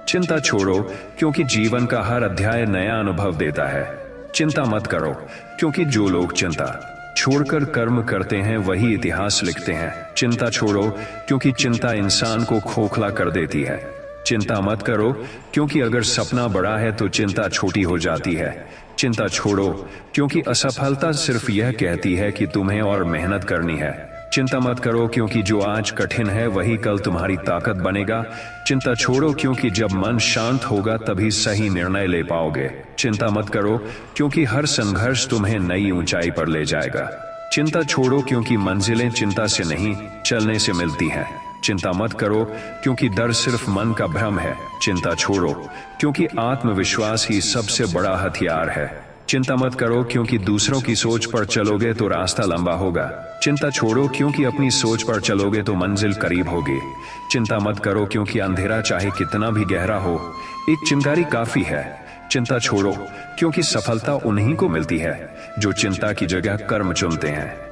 चिंता छोड़ो, क्योंकि जीवन का हर अध्याय नया अनुभव देता है। चिंता मत करो, क्योंकि जो लोग चिंता छोड़कर कर्म करते हैं वही इतिहास लिखते हैं। चिंता छोड़ो, क्योंकि चिंता इंसान को खोखला कर देती है। चिंता मत करो, क्योंकि अगर सपना बड़ा है तो चिंता छोटी हो जाती है। चिंता छोड़ो, क्योंकि असफलता सिर्फ यह कहती है कि तुम्हें और मेहनत करनी है। चिंता मत करो, क्योंकि जो आज कठिन है वही कल तुम्हारी ताकत बनेगा। चिंता छोड़ो, क्योंकि जब मन शांत होगा तभी सही निर्णय ले पाओगे। चिंता मत करो, क्योंकि हर संघर्ष तुम्हें नई ऊंचाई पर ले जाएगा। चिंता छोड़ो, क्योंकि मंजिलें चिंता से नहीं, चलने से मिलती हैं। चिंता मत करो, क्योंकि डर सिर्फ मन का भ्रम है। चिंता छोड़ो, क्योंकि आत्मविश्वास ही सबसे बड़ा हथियार है। चिंता मत करो, क्योंकि दूसरों की सोच पर चलोगे तो रास्ता लंबा होगा। चिंता छोड़ो, क्योंकि अपनी सोच पर चलोगे तो मंजिल करीब होगी। चिंता मत करो, क्योंकि अंधेरा चाहे कितना भी गहरा हो, एक चिंगारी काफी है। चिंता छोड़ो, क्योंकि सफलता उन्हीं को मिलती है जो चिंता की जगह कर्म चुनते हैं।